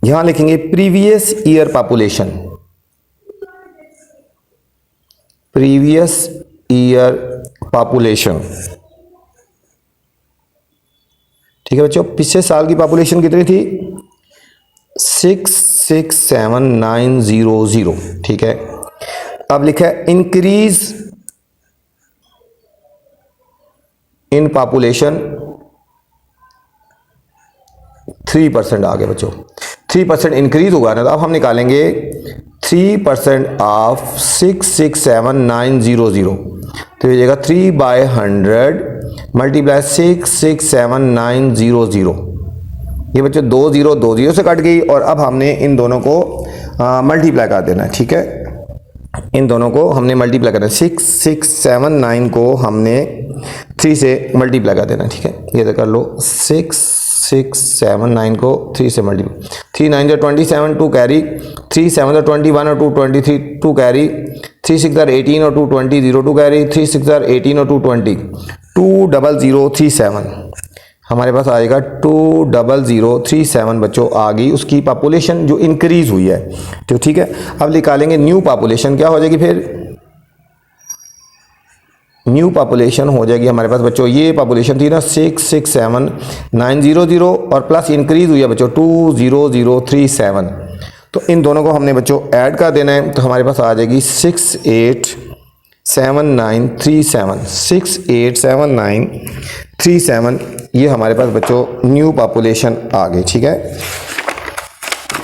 यहां लिखेंगे previous year population, previous year population, ठीक है बच्चों। पिछले साल की पॉपुलेशन कितनी थी 667,900, ठीक है। अब लिखा है इंक्रीज इन पॉपुलेशन 3% आ गया बच्चों, 3% इंक्रीज हुआ ना। तो अब हम निकालेंगे 3% ऑफ 667,900, तो ये जाएगा 3/100 मल्टीप्लाई 667,900। ये बच्चों 2 से कट गई और अब हमने इन दोनों को मल्टीप्लाई कर देना है, ठीक है। इन दोनों को हमने मल्टीप्लाई करना है, 6679 को हमने 3 से मल्टीप्लाई कर देना है, ठीक है। ये तो कर लो, 6679 को 3 से मल्टीप्लाई, 3 9 27, 2 कैरी, 3 7 21 और 2 23, 2 कैरी, 3 6 18 और 2 20, 0 2 कैरी, 3 6 18 और 2 20, 20037 हमारे पास आएगा 20037 बच्चों आ गई उसकी पॉपुलेशन जो इंक्रीज हुई है, तो ठीक है। अब निकालेंगे न्यू पॉपुलेशन, क्या हो जाएगी फिर, न्यू पॉपुलेशन हो जाएगी हमारे पास बच्चों, ये पॉपुलेशन थी ना 667900 और प्लस इंक्रीज हुई है बच्चों 20037। तो इन दोनों को हमने बच्चों ऐड कर देना है, तो हमारे पास आ जाएगी 687937 ये हमारे पास बच्चों न्यू पॉपुलेशन आ गई, ठीक है।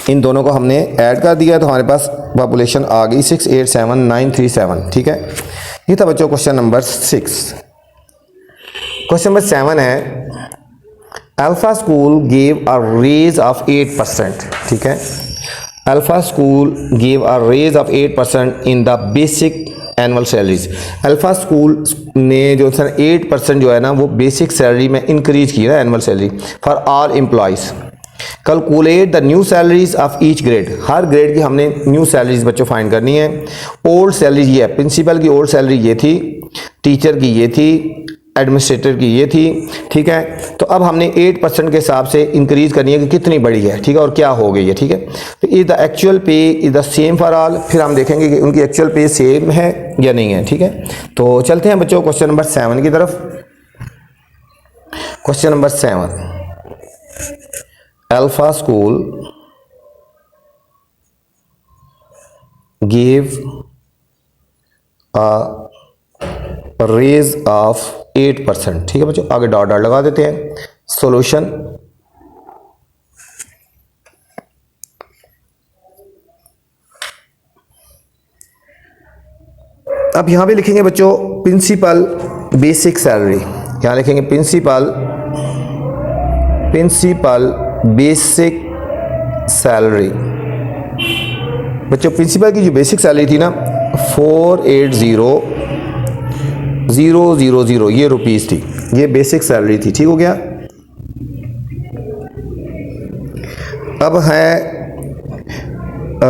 इन दोनों को हमने ऐड कर दिया तो हमारे पास पॉपुलेशन आ गई 687937, ठीक है। ये था बच्चों क्वेश्चन नंबर 6। क्वेश्चन नंबर 7 है, Alpha school give a raise of 8%, ठीक है। Alpha school give a raise of 8% in the basic annual salaries. Alpha school ने जो सर 8% जो है ना वो बेसिक सैलरी में इंक्रीज की है annual salary for all employees. Calculate the new salaries of each grade, her grade की हमने न्यू सैलरीज बच्चों फाइंड करनी है। ओल्ड सैलरी ये है, प्रिंसिपल की ओल्ड सैलरी ये थी, टीचर की ये थी, एडमिनिस्ट्रेटर की ये थी, ठीक है। तो अब हमने 8% के हिसाब से इंक्रीज करनी है कि कितनी बड़ी है, ठीक है, और क्या हो गई है, ठीक है। तो इज द एक्चुअल पे is the same for all, फिर हम देखेंगे कि उनकी एक्चुअल पे सेम है या नहीं है, ठीक है। तो चलते हैं बच्चों क्वेश्चन नंबर 7 की तरफ। Question number 7, Alpha school give a raise of 8%, ठीक है बच्चों। आगे डॉट डॉट लगा देते हैं। सॉल्यूशन, अब यहां पे लिखेंगे बच्चों प्रिंसिपल बेसिक सैलरी, यहां लिखेंगे प्रिंसिपल बेसिक सैलरी। बच्चों प्रिंसिपल की जो बेसिक सैलरी थी ना 480,000 ये रुपीस थी, ये बेसिक सैलरी थी, ठीक हो गया। अब है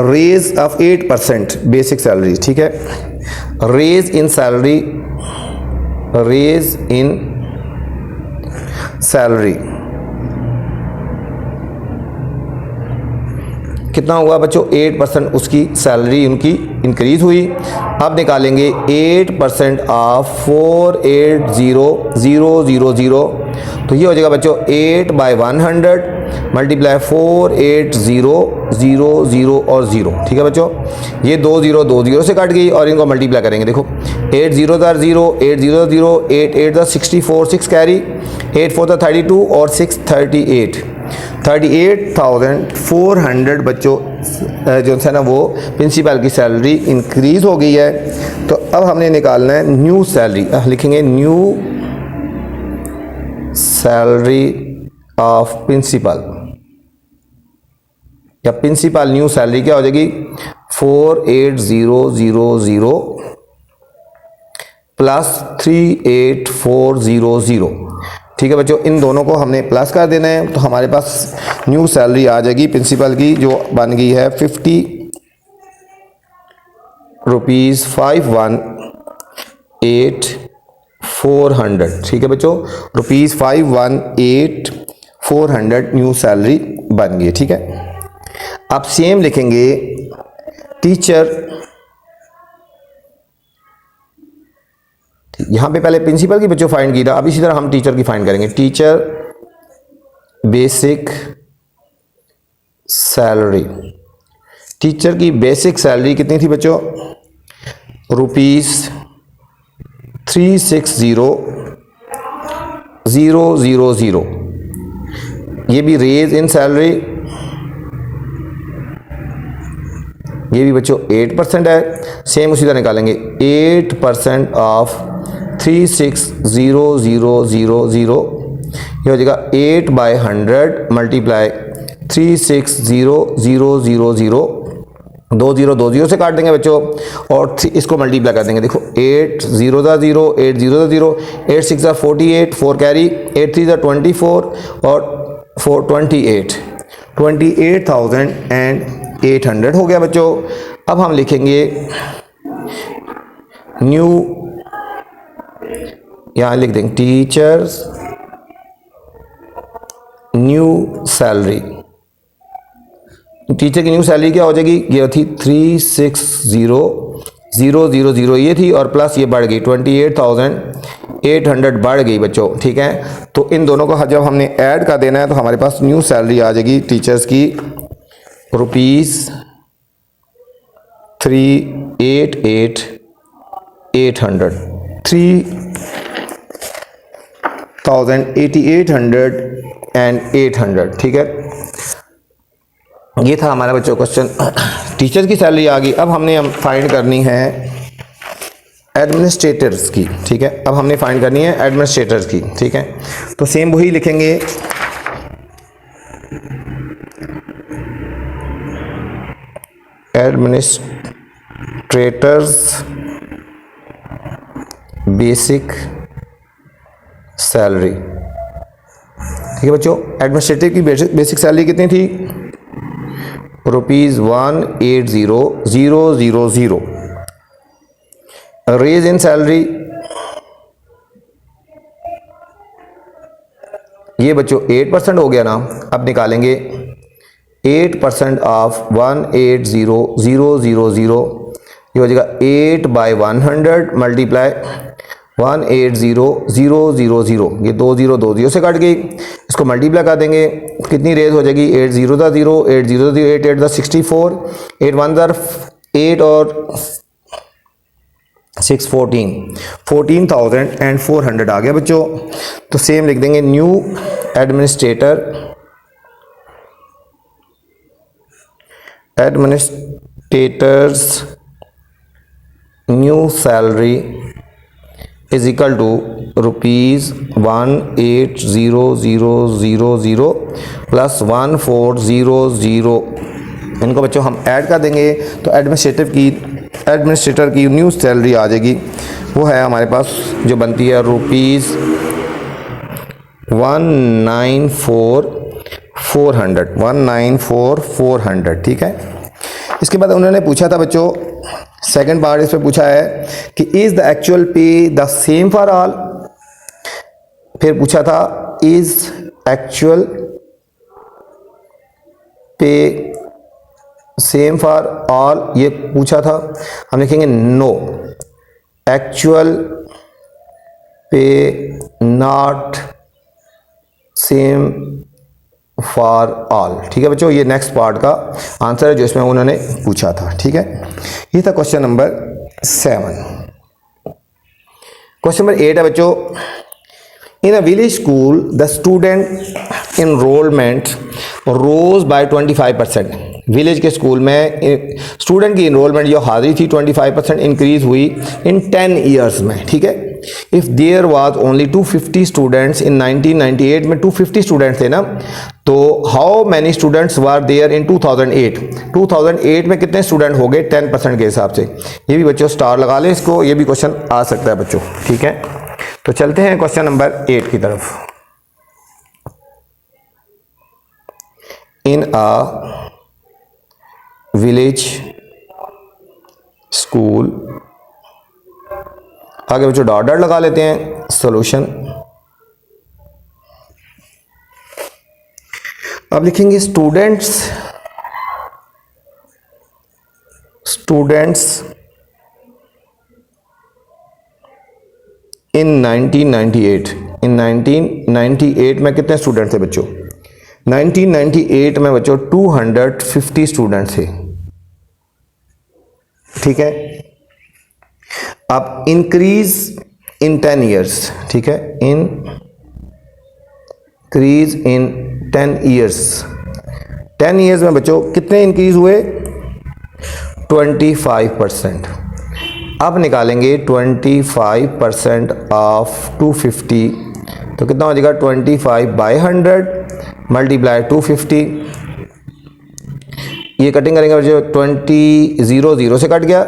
रेज ऑफ 8% बेसिक सैलरी, ठीक है। Raise in salary, raise in salary कितना हुआ बच्चों, 8% उसकी सैलरी उनकी इंक्रीज हुई। अब निकालेंगे 8% ऑफ 480,000, तो ये हो जाएगा बच्चों 8/100 मल्टीप्लाई 480,000 और 0, ठीक है बच्चों। ये 2 से कट गई और इनको मल्टीप्लाई करेंगे, देखो 8 0 0, 8 0 0, 8 8 64, 6 कैरी, 8 4 32 और 6 38,400 बच्चों जो है ना वो प्रिंसिपल की सैलरी इंक्रीज हो गई है। तो अब हमने निकालना है न्यू सैलरी, लिखेंगे न्यू सैलरी ऑफ प्रिंसिपल, या प्रिंसिपल न्यू सैलरी क्या हो जाएगी 48,000 प्लस 38,400, ठीक है बच्चों। इन दोनों को हमने प्लस कर देना है, तो हमारे पास न्यू सैलरी आ जाएगी प्रिंसिपल की जो बन गई है 50 रुपीज़ 518,400, ठीक है बच्चों। रुपीज़ 518,400 न्यू सैलरी बन गई, ठीक है। अब सेम लिखेंगे टीचर, यहां पे पहले प्रिंसिपल की बच्चों फाइंड की था, अब इसी तरह हम टीचर की फाइंड करेंगे। टीचर बेसिक सैलरी, टीचर की बेसिक सैलरी कितनी थी बच्चों, रुपीज़ 360,000, ये भी रेज इन सैलरी, ये भी बच्चों 8% है। सेम उसी तरह निकालेंगे 8% ऑफ 360000, ये हो जाएगा 8/100 मल्टीप्लाई 360000, 2 0 2 0 से काट देंगे बच्चों और इसको मल्टीप्लाई कर देंगे। देखो 8 0 0 8 0 0, 8 6 48, 4 कैरी, 8 3 24 और 4 28, 28,800 हो गया बच्चों। अब हम लिखेंगे न्यू, यहाँ लिख देंगे टीचर्स न्यू सैलरी। टीचर की न्यू सैलरी क्या हो जाएगी, ये थी 360000 ये थी और प्लस ये बढ़ गई 28,800 बढ़ गई बच्चों। ठीक है, तो इन दोनों को जब हमने ऐड कर देना है तो हमारे पास न्यू सैलरी आ जाएगी टीचर्स की ₹388,800, 3,88,800। ठीक है, ये था हमारा बच्चों क्वेश्चन। टीचर की सैलरी आ गई। अब हमने फाइंड करनी है एडमिनिस्ट्रेटर्स की। ठीक है, अब हमने फाइंड करनी है एडमिनिस्ट्रेटर्स की। ठीक है, तो सेम वही लिखेंगे एडमिनिस्ट्रेटर्स बेसिक सैलरी। ठीक है बच्चों, एडमिनिस्ट्रेटिव की बेसिक सैलरी कितनी थी, ₹180,000। रेज इन सैलरी, ये बच्चों 8% हो गया ना। अब निकालेंगे 8% ऑफ 180,000, ये हो जाएगा 8/100 मल्टीप्लाई 180,000, ये 2 0 2 0 से कट गई। इसको मल्टीप्लाई कर देंगे, कितनी रेज हो जाएगी, 8 0 0 8 0 0 8 8 64, 8 1 8 और 6 14, 14,400 आ गया बच्चों। तो सेम लिख देंगे new administrators new salary is equal to ₹180,000 plus 1,400। इनको बच्चों हम ऐड कर देंगे तो एडमिनिस्ट्रेटर की न्यू सैलरी आ जाएगी। वो है हमारे पास जो बनती है ₹194,400। ठीक है, इसके बाद उन्होंने पूछा था बच्चों, सेकंड पार्ट इस पे पूछा है कि इज द एक्चुअल पे द सेम फॉर ऑल। फिर पूछा था इज एक्चुअल पे सेम फॉर ऑल, ये पूछा था। हम लिखेंगे नो, एक्चुअल पे नॉट सेम फॉर ऑल। ठीक है बच्चों, ये नेक्स्ट पार्ट का आंसर है जो इसमें उन्होंने पूछा था। ठीक है, ये था क्वेश्चन नंबर 7। क्वेश्चन नंबर 8 है बच्चों, in a village school the student enrolment rose by 25%। Village के स्कूल में स्टूडेंट की इनरोलमेंट जो हाजिरी थी 25% इंक्रीज हुई इन 10 ईयर्स में। ठीक है, if there was only 250 students in 1998 में 250 स्टूडेंट्स थे ना, तो how many students were there in 2008 में कितने स्टूडेंट हो गए 10% के हिसाब से। ये भी बच्चों स्टार लगा लें इसको, ये भी क्वेश्चन आ सकता है बच्चों। ठीक है, तो चलते हैं क्वेश्चन नंबर 8 की तरफ। इन अ विलेज स्कूल, आगे बच्चों डॉट डॉट लगा लेते हैं, सॉल्यूशन। अब लिखेंगे स्टूडेंट्स इन 1998 में कितने स्टूडेंट थे बच्चों। 1998 में बच्चों 250 स्टूडेंट थे। ठीक है, अब इंक्रीज इन 10 ईयर्स। ठीक है, in increase in 10 years. 10 years में बच्चों कितने इंक्रीज हुए? 25%। अब निकालेंगे 25% ऑफ 250, तो कितना हो जाएगा? 25/100 मल्टीप्लाई 250। ये कटिंग करेंगे बच्चों, 20 0 0 से कट गया,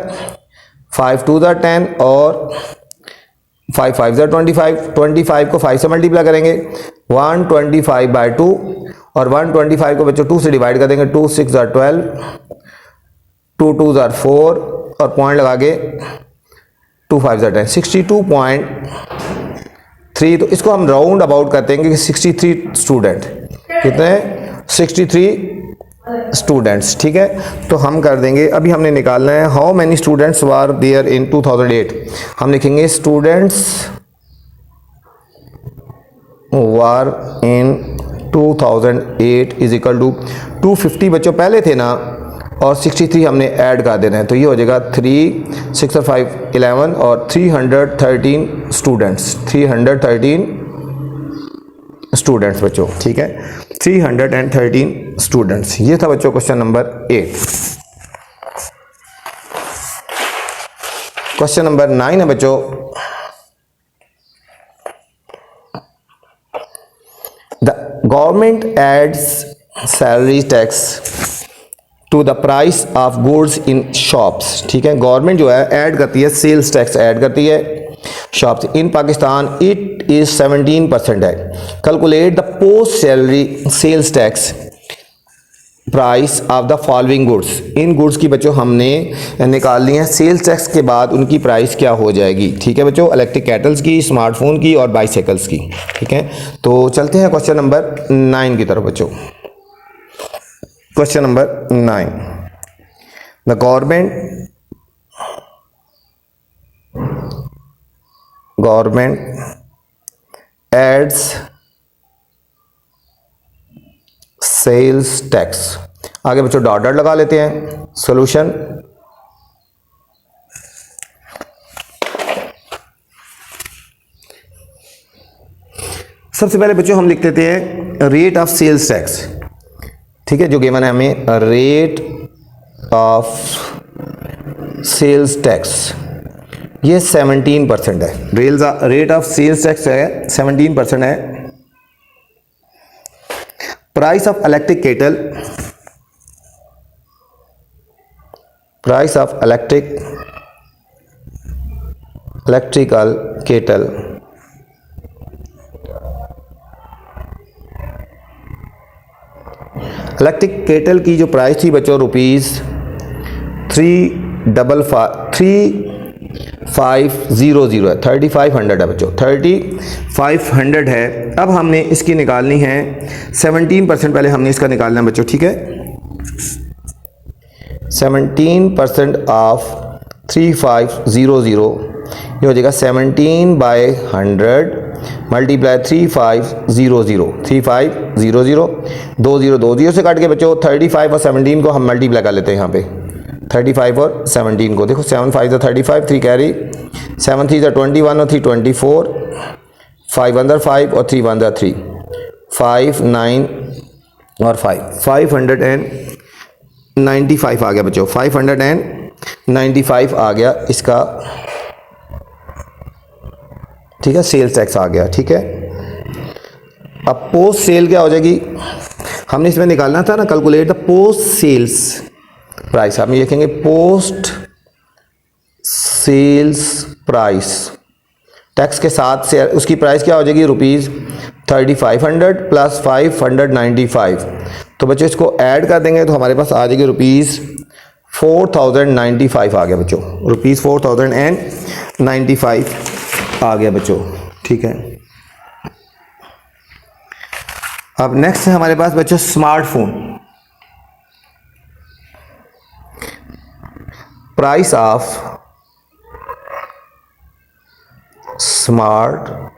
5 2 10 और 5 5 25। 25 को 5 से मल्टीप्लाई करेंगे, 125/2 और 125 को बच्चों 2 से डिवाइड कर देंगे, 2 6 12, 2 2 4 और पॉइंट लगा के 2 5 10, 62.3। तो इसको हम राउंड अबाउट करते हैं कि 63 स्टूडेंट, कितने? 63 स्टूडेंट्स। ठीक है, तो हम कर देंगे, अभी हमने निकालना है how many students were there in 2008। हम लिखेंगे students were in 2008 is equal to 250 बच्चों पहले थे ना, और 63 हमने ऐड कर देना है, तो ये हो जाएगा 3 6 और 5 11 और 313 स्टूडेंट्स। 313 स्टूडेंट्स बच्चों, ठीक है, 313 स्टूडेंट्स। ये था बच्चों क्वेश्चन नंबर 8। क्वेश्चन नंबर 9 है बच्चों, the government adds salary tax to the price of goods in shops. ठीक है, गवर्नमेंट जो है ऐड करती है, सेल्स टैक्स ऐड करती है shops. In Pakistan it is 17% है। Calculate the post salary sales tax price of the following goods. इन गुड्स की बच्चों हमने निकालनी है सेल्स टैक्स के बाद उनकी प्राइस क्या हो जाएगी। ठीक है बच्चों, इलेक्ट्रिक केटल्स की, स्मार्टफोन की और बाइसाइकिल्स की। ठीक है, तो चलते हैं क्वेश्चन नंबर 9 की तरफ बच्चों। Question number 9, the government adds sales tax. आगे बच्चों डॉट डॉट लगा लेते हैं। सॉल्यूशन, सबसे पहले बच्चों हम लिख लेते हैं रेट ऑफ सेल्स टैक्स। ठीक है, जो गिवन है हमें, रेट ऑफ सेल्स टैक्स, ये 17% है। रेट ऑफ सेल्स टैक्स है 17% है। Price of electric kettle, price of electrical kettle electric kettle की जो प्राइस थी बच्चों रुपीज़ 3500 है, 3500 है बच्चों, 3500 है। अब हमने इसकी निकालनी है 17%, पहले हमने इसका निकालना है बच्चों। ठीक है, 17% ऑफ 3500, ये हो जाएगा 17/100 मल्टीप्लाई 3500, 3500, 20 से काट के बच्चों 35 और 17 को हम मल्टीप्लाई कर लेते हैं यहाँ पे। 35 और 17 को देखो, 7 5 35, 3 कैरी, 7 3 21 और 3 24, 5 1 5 और 3 1 3, 5 9 और 5, 595 आ गया बच्चों, 595 आ गया इसका। ठीक है, सेल्स टैक्स आ गया। ठीक है, अब पोस्ट सेल क्या हो जाएगी, हमने इसमें निकालना था ना, calculate the post sales price. हम लिखेंगे पोस्ट सेल्स प्राइस, टैक्स के साथ से उसकी प्राइस क्या हो जाएगी, रुपीज़ 3500 प्लस 595। तो बच्चों इसको ऐड कर देंगे तो हमारे पास आ जाएगी रुपीज़ 4095 आ गया बच्चों, रुपीज़ 4095 आ गया बच्चों। ठीक है, अब नेक्स्ट है हमारे पास बच्चों smartphone. Price of smartphone,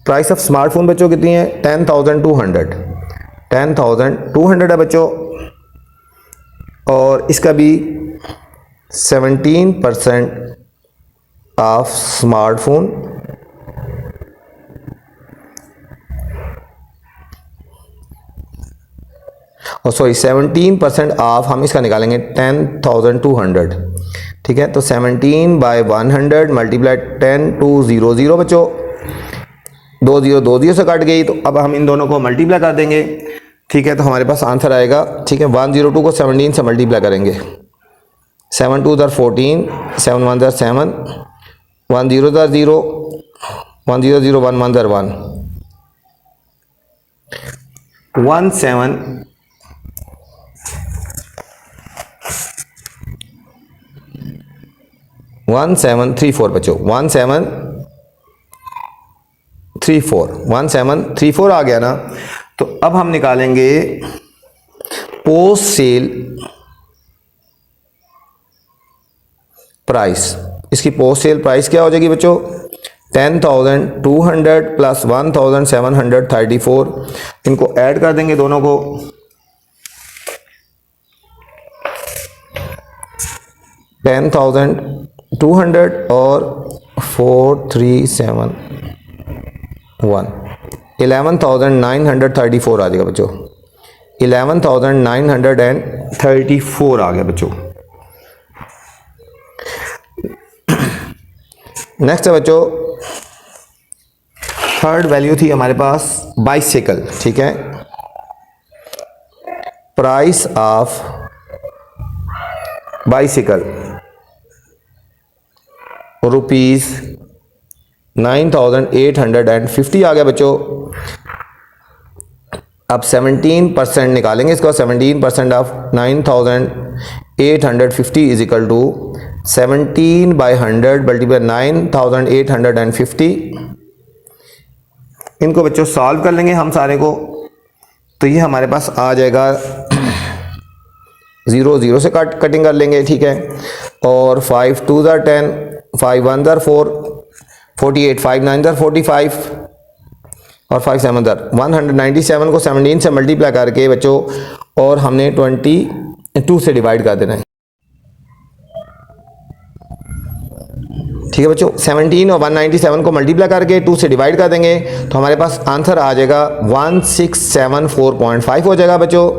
price of smartphone बच्चों कितनी है, 10,200, 10,200 है बच्चों। और इसका भी 17% ऑफ स्मार्टफोन और सॉरी 17% ऑफ हम इसका निकालेंगे 10,200, ठीक है। तो 17 बाय 100 मल्टीप्लाई 10,200 बच्चों, 20 से कट गई, तो अब हम इन दोनों को मल्टीप्लाई कर देंगे, ठीक है। तो हमारे पास आंसर आएगा, ठीक है। 102 को 17 से मल्टीप्लाई करेंगे, 7 2 14, 7 1 7, 1 0 0, 1 0 0, 1 1 1, 1 7 1734 बच्चों, 1734 आ गया ना। तो अब हम निकालेंगे पोस्ट सेल प्राइस। इसकी पोस्ट सेल प्राइस क्या हो जाएगी बच्चों, 10,200 प्लस 1,734, इनको ऐड कर देंगे दोनों को, 10,200 और 4,371, 11,934 आ जाएगा बच्चों, 11,934 आ गया बच्चों। नेक्स्ट है बच्चों, थर्ड वैल्यू थी हमारे पास बाइसिकल, ठीक है। प्राइस ऑफ बाइसिकल ₹9,850 आ गया बच्चों। अब 17% निकालेंगे इसका, 17% of 9,850 is equal to 17 by 100 multiply 9,850। इनको बच्चों सॉल्व कर लेंगे हम सारे को, तो ये हमारे पास आ जाएगा 0 0 से कटिंग कर लेंगे, ठीक है। और 5 2 10, 5 1 4, 48, 5 9 45 और 5 7 197 को 17 से मल्टीप्लाई करके बच्चों, और हमने 22 से डिवाइड कर देना है, ठीक है बच्चों। 17 और 197 को मल्टीप्लाई करके 2 से डिवाइड कर देंगे, तो हमारे पास आंसर आ जाएगा 1674.5 हो जाएगा बच्चों।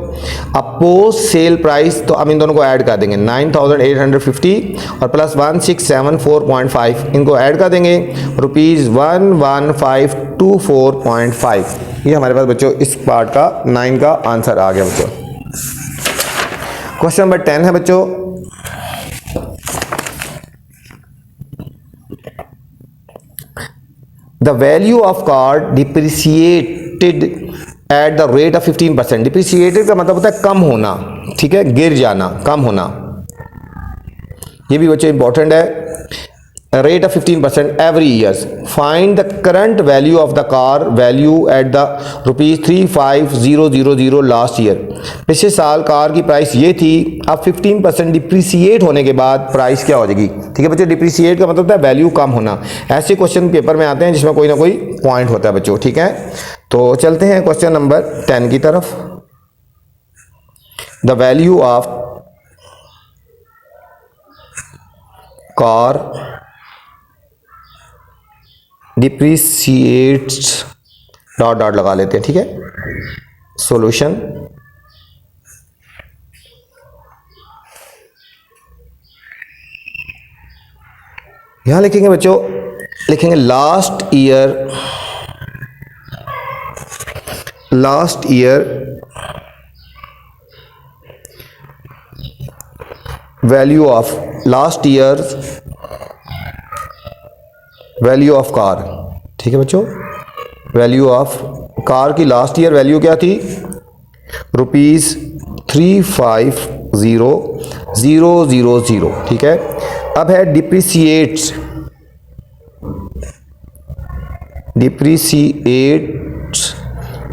अब पोस्ट सेल प्राइस, तो अब इन दोनों को ऐड कर देंगे, 9,850 और प्लस 1674.5, इनको ऐड कर देंगे, ₹11524.5। ये हमारे पास बच्चों इस पार्ट का 9 का आंसर आ गया बच्चों। क्वेश्चन नंबर 10 है बच्चों, the value of car depreciated at the rate of 15%। depreciated का मतलब होता है कम होना, ठीक है, गिर जाना, कम होना। ये भी बच्चे इंपॉर्टेंट है, rate of 15% every years। find the current value of the car value at the ₹35,000 last year। पिछले साल कार की प्राइस ये थी, अब 15% डिप्रिसिएट होने के बाद प्राइस क्या हो जाएगी, ठीक है बच्चों। डिप्रिसिएट का मतलब होता है वैल्यू कम होना। ऐसे क्वेश्चन पेपर में आते हैं जिसमें कोई ना कोई पॉइंट होता है बच्चों, ठीक है। तो चलते हैं क्वेश्चन नंबर 10 की तरफ। The value of car depreciates dot dot लगा लेते हैं, ठीक है। सॉल्यूशन, यहां लिखेंगे बच्चों, लिखेंगे last year value of car, ठीक है बच्चों। वैल्यू ऑफ कार की लास्ट ईयर वैल्यू क्या थी, ₹35,000, ठीक है। अब है डिप्रिसिएट्स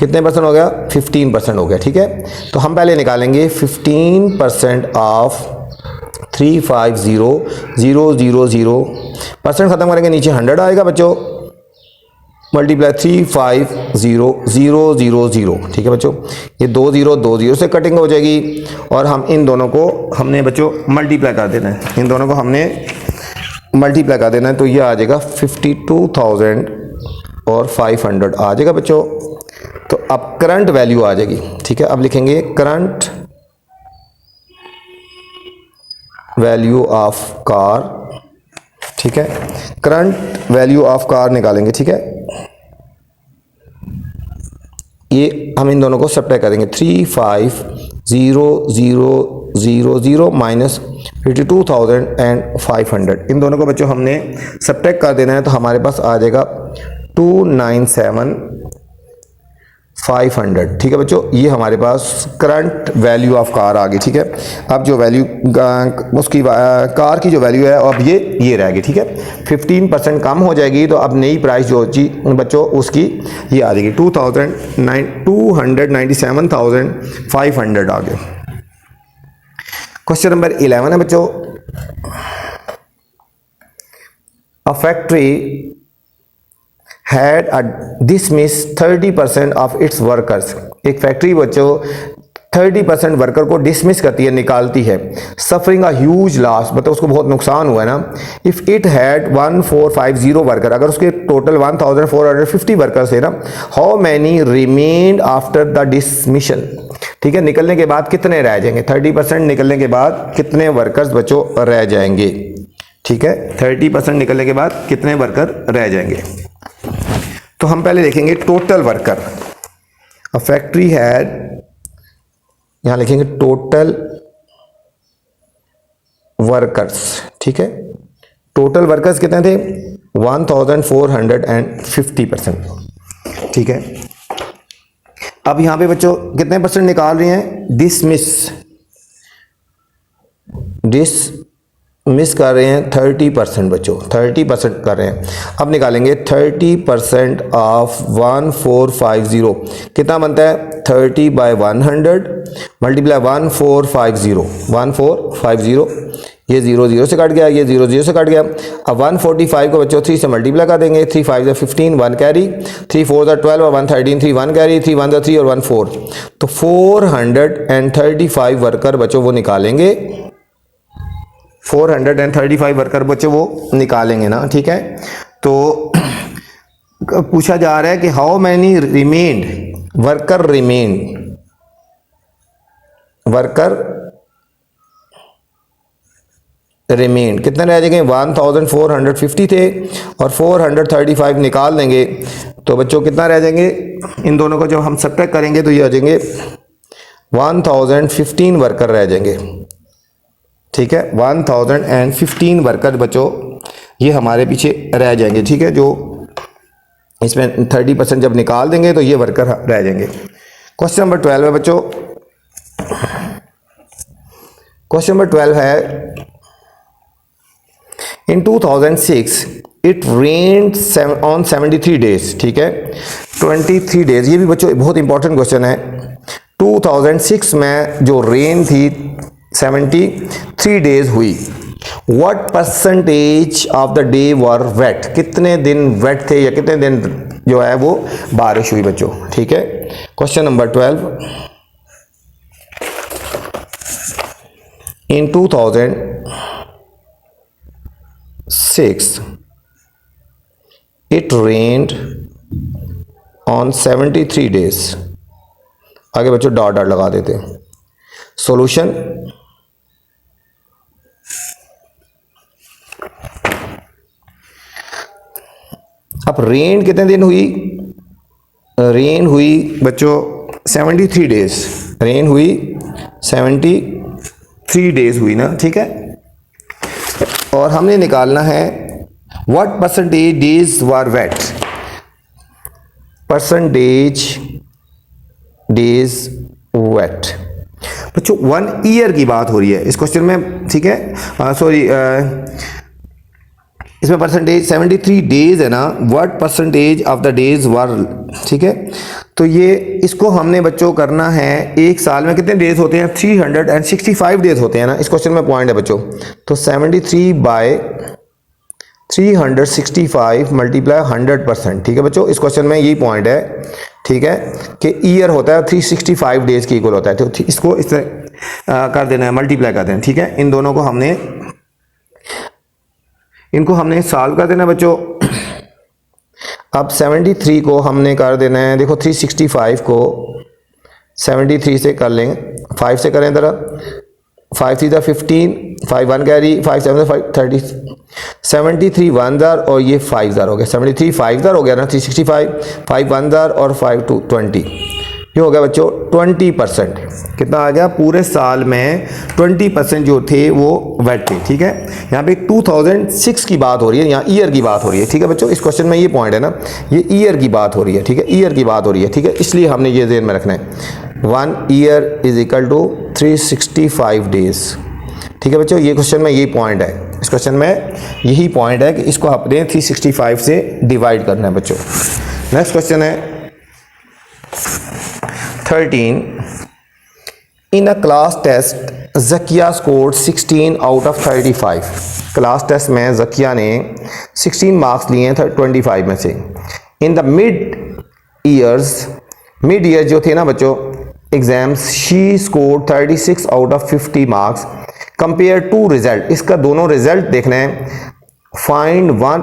कितने परसेंट हो गया, 15% हो गया, ठीक है। तो हम पहले निकालेंगे 15% ऑफ 35,000, परसेंट खत्म करेंगे, नीचे 100 आएगा बच्चों, मल्टीप्लाई 35,000, ठीक है बच्चों। ये 2 0 से कटिंग हो जाएगी, और हम इन दोनों को हमने बच्चों मल्टीप्लाई कर देना है, इन दोनों को हमने मल्टीप्लाई कर देना है, तो ये आ जाएगा 52,500 आ जाएगा बच्चों। तो अब करंट वैल्यू आ जाएगी, ठीक है। अब लिखेंगे करंट वैल्यू ऑफ कार, ठीक है। करंट वैल्यू ऑफ कार निकालेंगे, ठीक है। ये हम इन दोनों को सब्ट्रैक्ट करेंगे, 35,0,0,0 माइनस 52,500। इन दोनों को बच्चों हमने सब्ट्रैक्ट कर देना है, तो हमारे पास आ जाएगा 297,500, ठीक है बच्चों। ये हमारे पास करंट वैल्यू ऑफ कार आ गई, ठीक है। अब जो वैल्यू उसकी कार की जो वैल्यू है अब ये रहेगी, ठीक है। 15% कम हो जाएगी, तो अब नई प्राइस जो बच्चों उसकी ये आ जाएगी 297,500 आ गया। क्वेश्चन नंबर 11 है बच्चों, a factory had dismissed 30% of its workers। एक फैक्ट्री बच्चों 30% वर्कर को डिसमिस करती है, निकालती है। सफरिंग अ ह्यूज लॉस, मतलब उसको बहुत नुकसान हुआ है ना। इफ इट हैड 1450 वर्कर, अगर उसके टोटल 1450 वर्कर्स है ना, how many remained after the dismission, ठीक है। निकलने के बाद कितने रह जाएंगे, 30% निकलने के बाद कितने वर्कर्स बच्चों रह जाएंगे, ठीक है। 30% निकलने के बाद कितने वर्कर रह जाएंगे। तो हम पहले देखेंगे total worker. A factory had, यहां लिखेंगे टोटल वर्कर्स, ठीक है। टोटल वर्कर्स कितने थे, 1450%, ठीक है। अब यहां पे बच्चों कितने परसेंट निकाल रहे हैं, डिसमिस कर रहे हैं 30% बच्चों, 30% कर रहे हैं। अब निकालेंगे 30% ऑफ 1450 कितना बनता है, 30/100 मल्टीप्लाई 1450, ये 0 से कट गया, ये 0 से कट गया। अब 145 को बच्चों 3 से मल्टीप्लाई कर देंगे, 3 5 15, 1 कैरी, 3 4 12 और 1 13, 3 1 कैरी, 3 1 3 और 1 4, तो 435 वर्कर बच्चों वो निकालेंगे, 435 वर्कर बच्चे वो निकालेंगे ना, ठीक है। तो पूछा जा रहा है कि how many remained worker remained कितने रह जाएंगे, 1450 थे और 435 निकाल देंगे, तो बच्चों कितना रह जाएंगे। इन दोनों को जब हम सब्ट्रैक्ट करेंगे तो ये आ जाएंगे 1015 वर्कर रह जाएंगे, ठीक है। 1015 वर्कर बच्चों ये हमारे पीछे रह जाएंगे, ठीक है। जो इसमें 30% जब निकाल देंगे तो ये वर्कर रह जाएंगे। क्वेश्चन नंबर 12 है बच्चों, क्वेश्चन नंबर 12 है, इन 2006 इट रेन्ड ऑन 73 डेज, ठीक है। 23 डेज, ये भी बच्चों बहुत इंपॉर्टेंट क्वेश्चन है। 2006 में जो रेन थी 73 डेज हुई। What percentage of the day were wait, कितने दिन वेट थे या कितने दिन जो है वो बारिश हुई बच्चों, ठीक है। Question number 12, in 2006 it rained on 73 days, आगे बच्चों डॉट डॉट लगा देते हैं। सॉल्यूशन, अब रेन कितने दिन हुई, रेन हुई बच्चों 73 डेज, रेन हुई 73 डेज हुई ना, ठीक है। और हमने निकालना है what percentage days were weight, percentage days weight बच्चों 1 ईयर की बात हो रही है इस क्वेश्चन में, ठीक है। सॉरी इसमें परसेंटेज 73 डेज है ना, what percentage of the days were, ठीक है। तो ये इसको हमने बच्चों करना है, एक साल में कितने डेज होते हैं, 365 डेज होते हैं ना, इस क्वेश्चन में पॉइंट है बच्चों। तो 73/365 मल्टीप्लाई 100%, ठीक है बच्चों। इस क्वेश्चन में यही पॉइंट है, ठीक है, कि ईयर होता है 365 डेज के इक्वल होता है, तो इसको इस तरह कर देना है, मल्टीप्लाई कर देना, ठीक है। इन दोनों को हमने इनको हमने सॉल्व कर देना बच्चों। अब 73 को हमने कर देना है, देखो 365 को 73 से कर लेंगे, 5 से करें ज़रा, 5 3 15, 5 1 कैरी, 5 7 5 30, 73 1 ज़ार और ये 5 ज़ार हो गया, 73 5 ज़ार हो गया ना, 365, 5 1 ज़ार और 5 2 20, ये हो गया बच्चों 20%। कितना आ गया? पूरे साल में 20% जो थे वो वेट थे। ठीक है, यहाँ पे 2006 की बात हो रही है, यहाँ ईयर की बात हो रही है। ठीक है बच्चों, इस क्वेश्चन में ये पॉइंट है ना, ये ईयर की बात हो रही है। ठीक है, ईयर की बात हो रही है। ठीक है, इसलिए हमने ये ध्यान में रखना है, 1 year is equal to 365 days. ठीक है बच्चों, ये क्वेश्चन में यही पॉइंट है, इस क्वेश्चन में यही पॉइंट है कि इसको आपने 365 से डिवाइड करना है बच्चों। नेक्स्ट क्वेश्चन है 13, in a class test Zakia scored 16 out of 35। Class test में जकिया ने 16 मार्क्स लिए हैं 25 में से। इन द मिड ईयर जो थे ना बच्चों exams, she scored 36 out of 50 marks compare to result. इसका दोनों रिजल्ट देखना है। Find one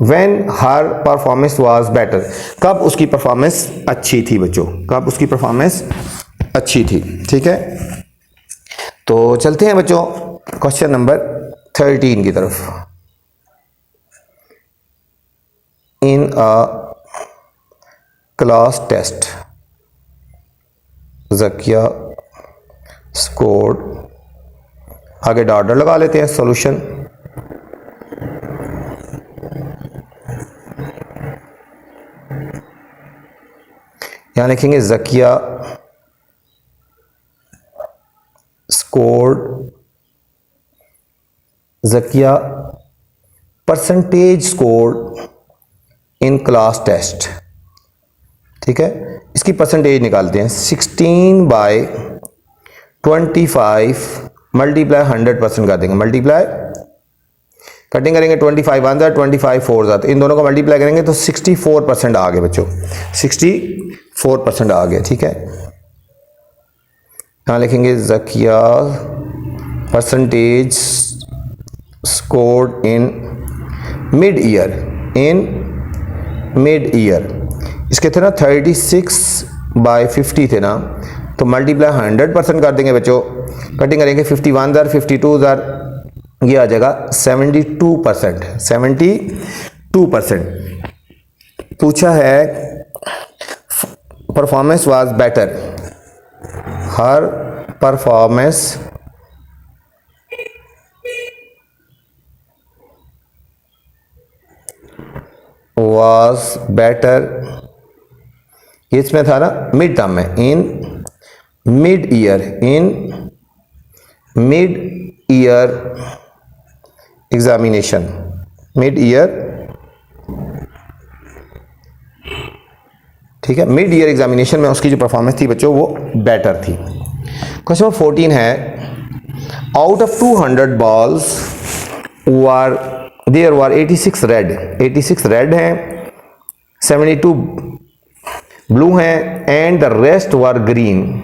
when her performance was better, कब उसकी परफॉर्मेंस अच्छी थी बच्चों, कब उसकी परफॉर्मेंस अच्छी थी। ठीक है, तो चलते हैं बच्चों क्वेश्चन नंबर 13 की तरफ। In a class test Zakia scored, आगे डॉट लगा लेते हैं, सॉल्यूशन यहाँ लिखेंगे Zakia scored, Zakia percentage scored in class test. ठीक है, इसकी परसेंटेज निकालते हैं। 16/25 मल्टीप्लाई 100% कर देंगे, मल्टीप्लाई कटिंग करेंगे, 25 1 ज़ार 25 4 ज़ार, इन दोनों को मल्टीप्लाई करेंगे तो 64% आ गए बच्चों, 64% आ गया। ठीक है, यहाँ लिखेंगे Zakia percentage scored in mid year, इसके थे ना 36/50 थे ना, तो मल्टीप्लाई 100% कर देंगे बच्चों, कटिंग करेंगे 51 ज़ार 52 ज़ार, ये आ जाएगा 72%। 72% पूछा है performance was better, her performance was better, इसमें था ना मिड टर्म में, इन mid year examination, mid year. ठीक है, मिड ईयर एग्जामिनेशन में उसकी जो परफॉर्मेंस थी बच्चों वो बेटर थी। क्वेश्चन 14 है, out of 200 balls there were 86 red, 86 red हैं, 72 ब्लू हैं and the rest were green.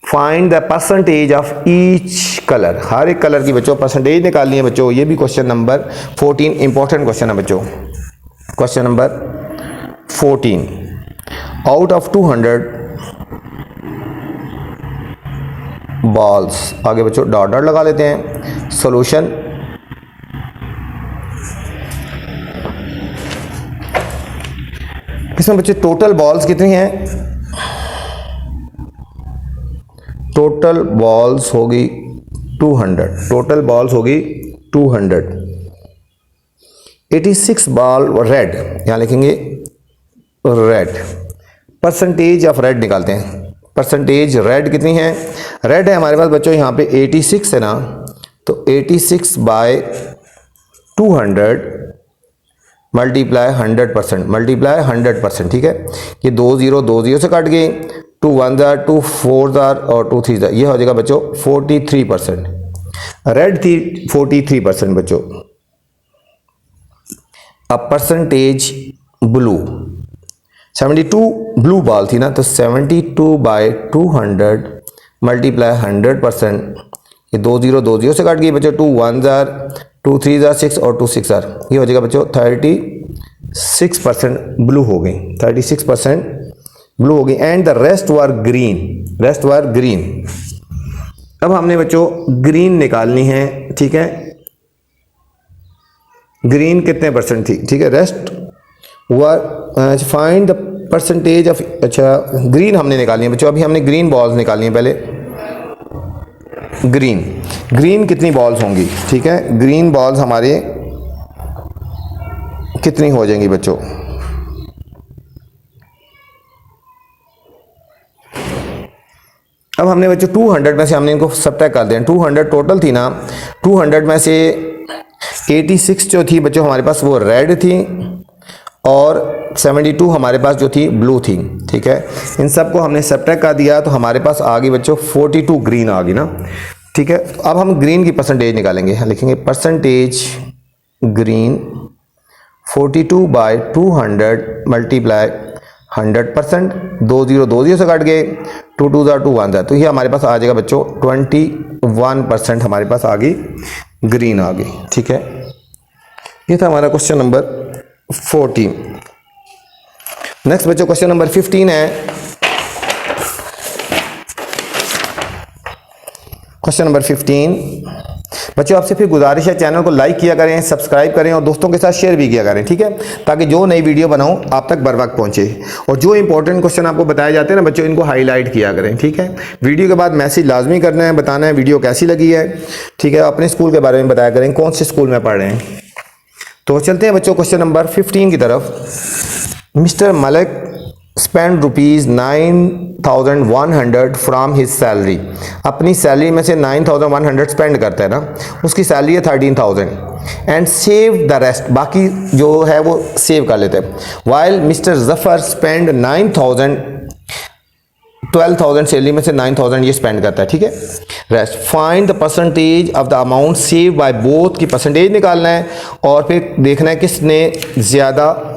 Find the percentage of each colour, हर एक कलर की बच्चों परसेंटेज निकालनी है बच्चों। ये भी क्वेश्चन नंबर 14 इंपॉर्टेंट क्वेश्चन है बच्चों। Question number 14, out of 200 balls, आगे बच्चों डॉट लगा लेते हैं, सॉल्यूशन इसमें बच्चे टोटल बॉल्स कितनी हैं, टोटल बॉल्स होगी 200, टोटल बॉल्स होगी 200। 86 बॉल रेड, यहां लिखेंगे रेड, परसेंटेज ऑफ रेड निकालते हैं। परसेंटेज रेड कितनी है, रेड है हमारे पास बच्चों यहाँ पे 86 है ना, तो 86/200 मल्टीप्लाई 100%, मल्टीप्लाई 100%। ठीक है, ये 2 0 से कट गए, 2 1 ज़ार 2 4 ज़ार और 2 3 ज़ार, ये हो जाएगा बच्चों 43%। रेड थी 43% बच्चों। अब परसेंटेज ब्लू, 72 ब्लू बॉल थी ना, तो 72/200 मल्टीप्लाई 100%, ये 2 0 से कट गई बच्चों, 2 1 ज़ार 2 3 ज़ार 6 और 2 6 ज़ार, ये हो जाएगा बच्चों 6% ब्लू हो गई, 36% ब्लू हो गई and the rest were green. अब हमने बच्चों ग्रीन निकालनी है, ठीक है। ग्रीन कितने परसेंट थी, ठीक है। Rest were find the percentage of, अच्छा ग्रीन हमने निकालनी है बच्चों। अभी हमने ग्रीन बॉल्स निकालनी है पहले। ग्रीन कितनी बॉल्स होंगी, ठीक है। ग्रीन बॉल्स हमारे कितनी हो जाएंगी बच्चों, अब हमने बच्चों 200 में से हमने इनको सब्ट्रैक्ट कर दिया। 200 टोटल थी ना, 200 में से 86 जो थी बच्चों हमारे पास वो रेड थी और 72 हमारे पास जो थी ब्लू थी, ठीक है। इन सब को हमने सब्ट्रैक्ट कर दिया तो हमारे पास आ गई बच्चों 42 ग्रीन आ गई ना, ठीक है। तो अब हम ग्रीन की परसेंटेज निकालेंगे, लिखेंगे परसेंटेज ग्रीन 42 बाय 200 मल्टीप्लाई 100%, 20 से कट गए, 2 2 2 1 तो ये हमारे पास आ जाएगा बच्चों 21% हमारे पास आ गई ग्रीन आ गई, ठीक है। ये था हमारा क्वेश्चन नंबर 14। नेक्स्ट बच्चों क्वेश्चन नंबर 15 है। क्वेश्चन नंबर 15 बच्चों आपसे फिर गुजारिश है, चैनल को लाइक किया करें, सब्सक्राइब करें और दोस्तों के साथ शेयर भी किया करें, ठीक है, ताकि जो नई वीडियो बनाऊं आप तक बर वक्त पहुंचे। और जो इंपॉर्टेंट क्वेश्चन आपको बताए जाते हैं ना बच्चों, इनको हाईलाइट किया करें, ठीक है। वीडियो के बाद मैसेज लाजमी करना है, बताना है वीडियो कैसी लगी है, ठीक है। अपने स्कूल के बारे में बताया करें, कौन से स्कूल में पढ़ रहे हैं। तो चलते हैं बच्चों क्वेश्चन नंबर 15 की तरफ। Mister Malik spend ₹9,100 from his salary. अपनी सैलरी में से 9,100 स्पेंड करता है ना, उसकी सैलरी है 13,000 एंड सेव द रेस्ट, बाकी जो है वो सेव कर लेते हैं। While mister Zafar spend 12,000 salary में से 9,000 ये स्पेंड करता है, ठीक है। Rest find the percentage of the amount save by both की परसेंटेज निकालना है और फिर देखना है किसने ज़्यादा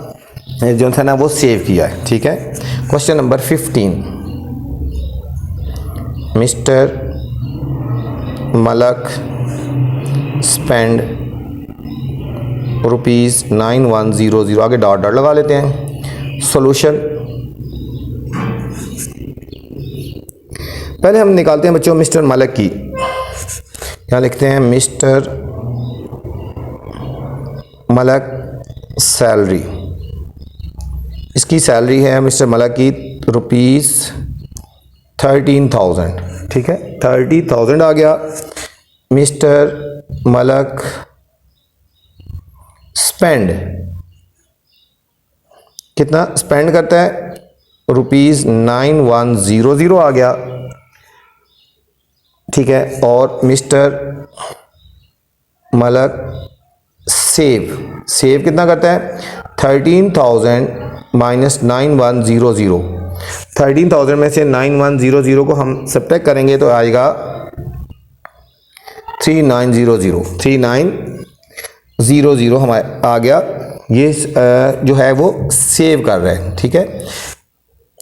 जो था ना वो सेव किया है, ठीक है। Question number 15। Mister Malak spend ₹9100, आगे डॉट डॉट लगा लेते हैं। सॉल्यूशन पहले हम निकालते हैं बच्चों मिस्टर मलक की। यहाँ लिखते हैं मिस्टर मलक सैलरी, इसकी सैलरी है मिस्टर मलक की ₹13,000, ठीक है। 30,000 आ गया। मिस्टर मलक स्पेंड कितना स्पेंड करता है, ₹9100 आ गया, ठीक है। और मिस्टर मलक सेव कितना करता है, 13,000 माइनस 9100। 13,000 में से 9100 को हम सब्ट्रैक्ट करेंगे तो आएगा 3900 हमारे आ गया। ये जो है वो सेव कर रहा है, ठीक है,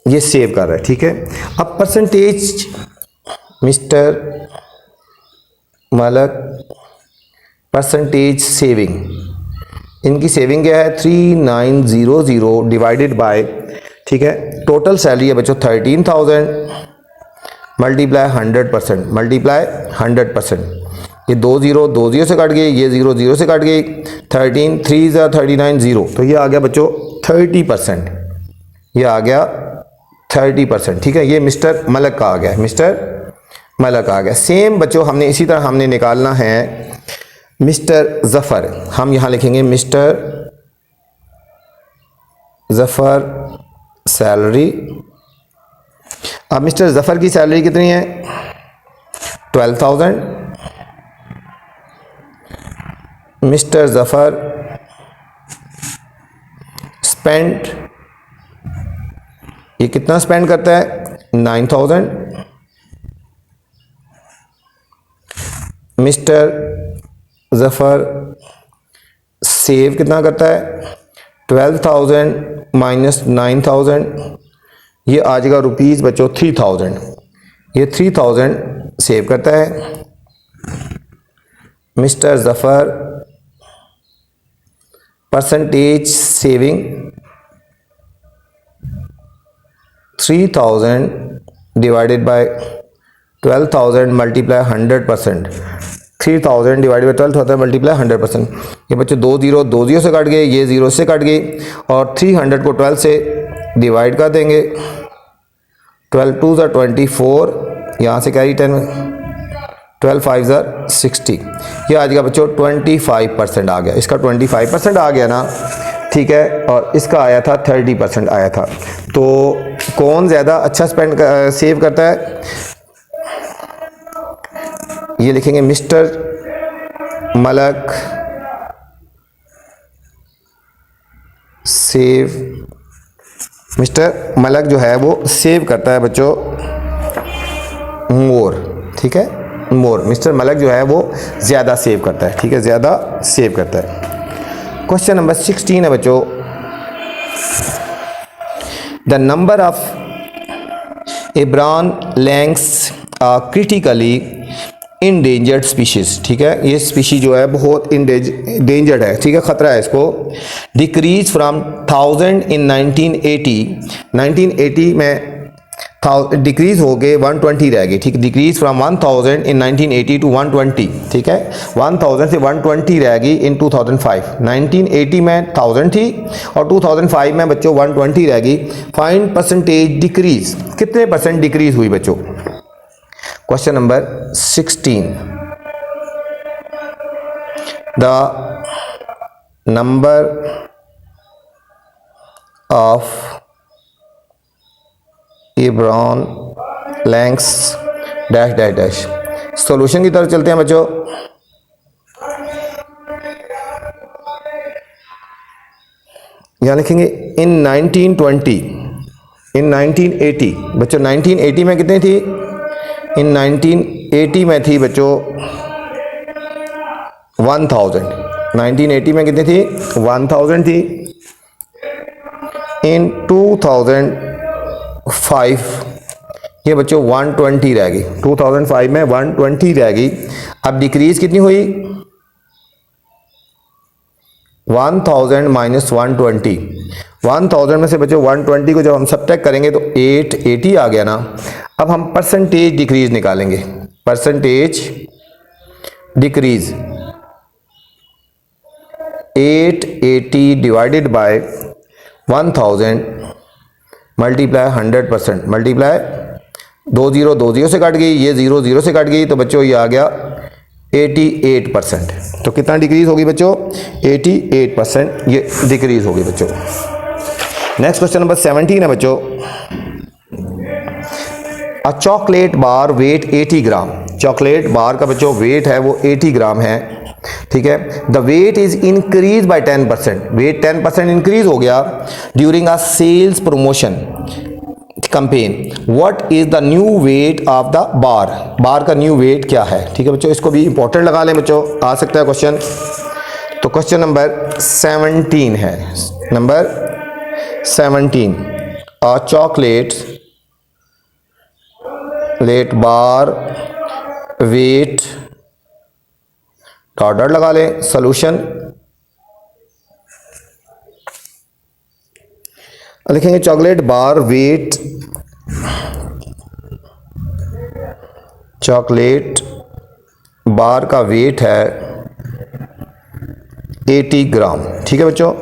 ये सेव कर रहा है, ठीक है। अब percentage mister Malak percentage saving, इनकी सेविंग क्या है 3900 डिवाइडेड बाय, ठीक है, टोटल सैलरी है बच्चों 13,000 मल्टीप्लाई 100%, ये 2 0 से कट गए, ये 0 से कट गई, 13 3 39 0, तो ये आ गया बच्चों 30%, ये आ गया 30%, ठीक है। ये मिस्टर मलक का आ गया, मिस्टर मलक आ गया। सेम बच्चों हमने इसी तरह हमने निकालना है मिस्टर जफर। हम यहाँ लिखेंगे मिस्टर जफर सैलरी। अब मिस्टर जफर की सैलरी कितनी है 12,000। मिस्टर जफर स्पेंड, ये कितना स्पेंड करता है 9,000। मिस्टर जफर सेव कितना करता है 12,000 माइनस 9,000, ये आ जाएगा रुपीज़ बच्चों 3,000, ये 3,000 सेव करता है। Mister Zafar percentage saving 3000 divided by 12,000 multiply 100%, 3000 divided by 12,000 multiply 100%। ये बच्चे दो जीरो से कट गए, ये जीरो से कट गई, और 300 को 12 से डिवाइड कर देंगे, 12 2 ज़ा 24, यहाँ से कैरी 10, 12 5 ज़ा 60। ये आज का बच्चों 25% आ गया, इसका 25% आ गया ना, ठीक है, और इसका आया था 30% आया था। तो कौन ज़्यादा अच्छा सेव करता है, ये लिखेंगे mister Malak save, mister Malak जो है वो सेव करता है बच्चों मोर, ठीक है, मोर, मिस्टर मलक जो है वो ज़्यादा सेव करता है, ठीक है, ज़्यादा सेव करता है। क्वेश्चन नंबर 16 है बच्चों, द नंबर ऑफ एब्रान लैंक्स क्रिटिकली इंडेंजर्ड स्पीशीज़, ठीक है, ये स्पीशी जो है बहुत इंडेंजर्ड है, ठीक है, ख़तरा है इसको। डिक्रीज फ्राम 1000 इन 1980 में डिक्रीज हो गए 120 रह गई, ठीक, डिक्रीज फ्राम 1000 इन 1980 टू 120, ठीक है, 1000 से 120 रह गई इन 2005। 1980 में 1000 थी और 2005 में बच्चों 120 रह गई। फाइंड परसेंटेज डिक्रीज, कितने परसेंट डिक्रीज हुई बच्चों। Question number 16, the number of एब्रान लैंक्स डैश डैश डैश। सॉल्यूशन की तरफ चलते हैं बच्चों। यहाँ लिखेंगे इन 1920, इन 1980 बच्चों, 1980 में कितनी थी, इन 1980 में थी बच्चों 1000, 1980 में कितनी थी 1000 थी। इन 2005 ये बच्चों 120 रह गई, 2005 में 120 रह गई। अब डिक्रीज कितनी हुई, 1000 माइनस 120, 1000 में से बच्चों 120 को जब हम सब्ट्रैक्ट करेंगे तो 880 आ गया ना। अब हम परसेंटेज डिक्रीज निकालेंगे, percentage decrease 880 divided by 1000 multiply 100%, multiply दो जीरो से कट गई, ये जीरो से कट गई, तो बच्चों ये आ गया 88%। तो कितना डिक्रीज होगी बच्चों, 88% ये डिक्रीज होगी बच्चों। नेक्स्ट क्वेश्चन नंबर 17 है बच्चों, a chocolate bar weight 80 gram, chocolate bar का बच्चों वेट है वो 80 ग्राम है, ठीक है। The weight is increase by 10%, weight 10% increase हो गया during a sales promotion campaign. What is the new weight of the bar, bar का न्यू वेट क्या है, ठीक है बच्चों, इसको भी इंपॉर्टेंट लगा लें बच्चों, आ सकता है क्वेश्चन। तो क्वेश्चन नंबर 17 है, number 17, a chocolate let bar weight dot dot लगा लें, सॉल्यूशन लिखेंगे chocolate bar weight, chocolate bar का वेट है 80 ग्राम, ठीक है बच्चों।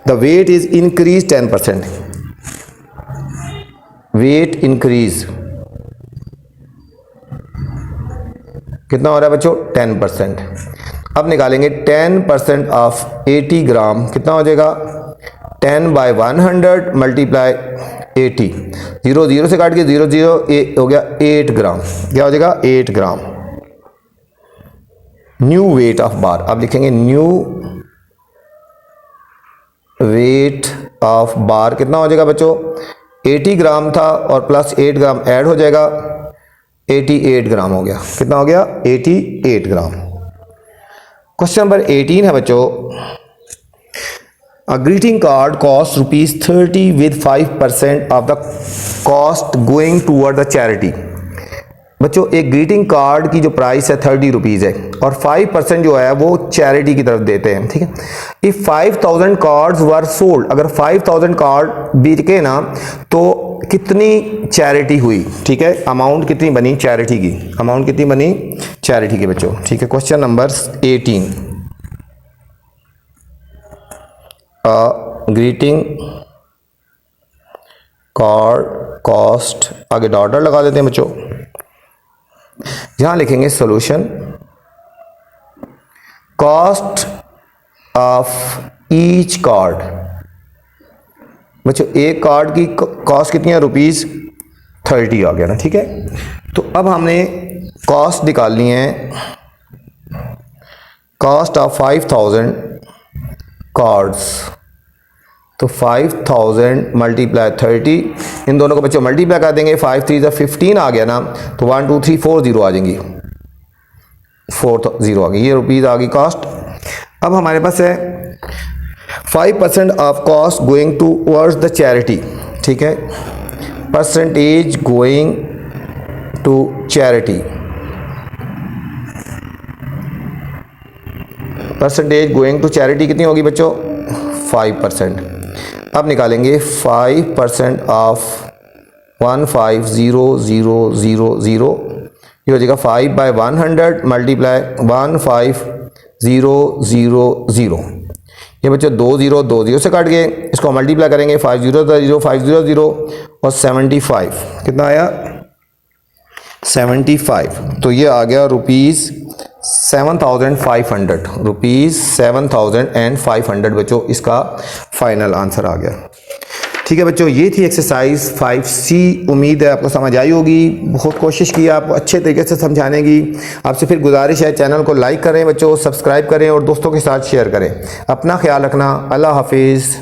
The weight is increase 10%, weight increase कितना हो रहा है बच्चों 10%। अब निकालेंगे 10% ऑफ 80 ग्राम कितना हो जाएगा, 10 बाय 100 मल्टीप्लाई 80, जीरो से काट के जीरो हो गया 8 ग्राम, क्या हो जाएगा 8 ग्राम। न्यू वेट ऑफ बार, अब लिखेंगे न्यू वेट ऑफ बार कितना हो जाएगा बच्चों, 80 ग्राम था और प्लस 8 ग्राम ऐड हो जाएगा, 88 ग्राम हो गया, कितना हो गया 88 ग्राम। क्वेश्चन नंबर 18 है बच्चों, a greeting card cost ₹30 with 5% of the cost going toward the charity. बच्चों एक ग्रीटिंग कार्ड की जो प्राइस है 30 रुपीज़ है और 5% जो है वो चैरिटी की तरफ देते हैं, ठीक है। इफ 5000 कार्ड्स वर सोल्ड, अगर 5000 कार्ड बिके ना तो कितनी चैरिटी हुई, ठीक है, अमाउंट कितनी बनी चैरिटी की, अमाउंट कितनी बनी चैरिटी की बच्चों, ठीक है। Question number 18, greeting card cost, आगे डॉलर लगा देते हैं बच्चों, यहां लिखेंगे solution, cost of each card, बच्चों एक कार्ड की कॉस्ट कितनी है रुपीज़ 30 आ गया ना, ठीक है। तो अब हमने कॉस्ट निकालनी है, कॉस्ट ऑफ 5000 कार्ड्स, तो 5000 मल्टीप्लाई 30, इन दोनों को बच्चों मल्टीप्लाई कर देंगे, 5 3 15 आ गया ना, तो 1 2 3 4 0 आ जाएंगी, 4 0 आ गई, ये रुपीज़ आ गई कॉस्ट। अब हमारे पास है 5% of cost going towards the charity, ठीक है, percentage going to charity, percentage going to charity कितनी होगी बच्चों 5%। अब निकालेंगे 5% ऑफ 150,000, ये हो जाएगा 5/100 मल्टीप्लाई 150,000, ये बच्चों 2 0 से कट गए, इसको मल्टीप्लाई करेंगे 500 और 75, कितना आया 75, तो ये आ गया रुपीज़ 7,500, रुपीज़ 7,500 बच्चों इसका फाइनल आंसर आ गया, ठीक है बच्चों। ये थी एक्सरसाइज 5C, उम्मीद है आपको समझ आई होगी, बहुत कोशिश की आपको अच्छे तरीके से समझाने की। आपसे फिर गुजारिश है चैनल को लाइक करें बच्चों, सब्सक्राइब करें और दोस्तों के साथ शेयर करें। अपना ख्याल रखना, अल्लाह हाफिज़।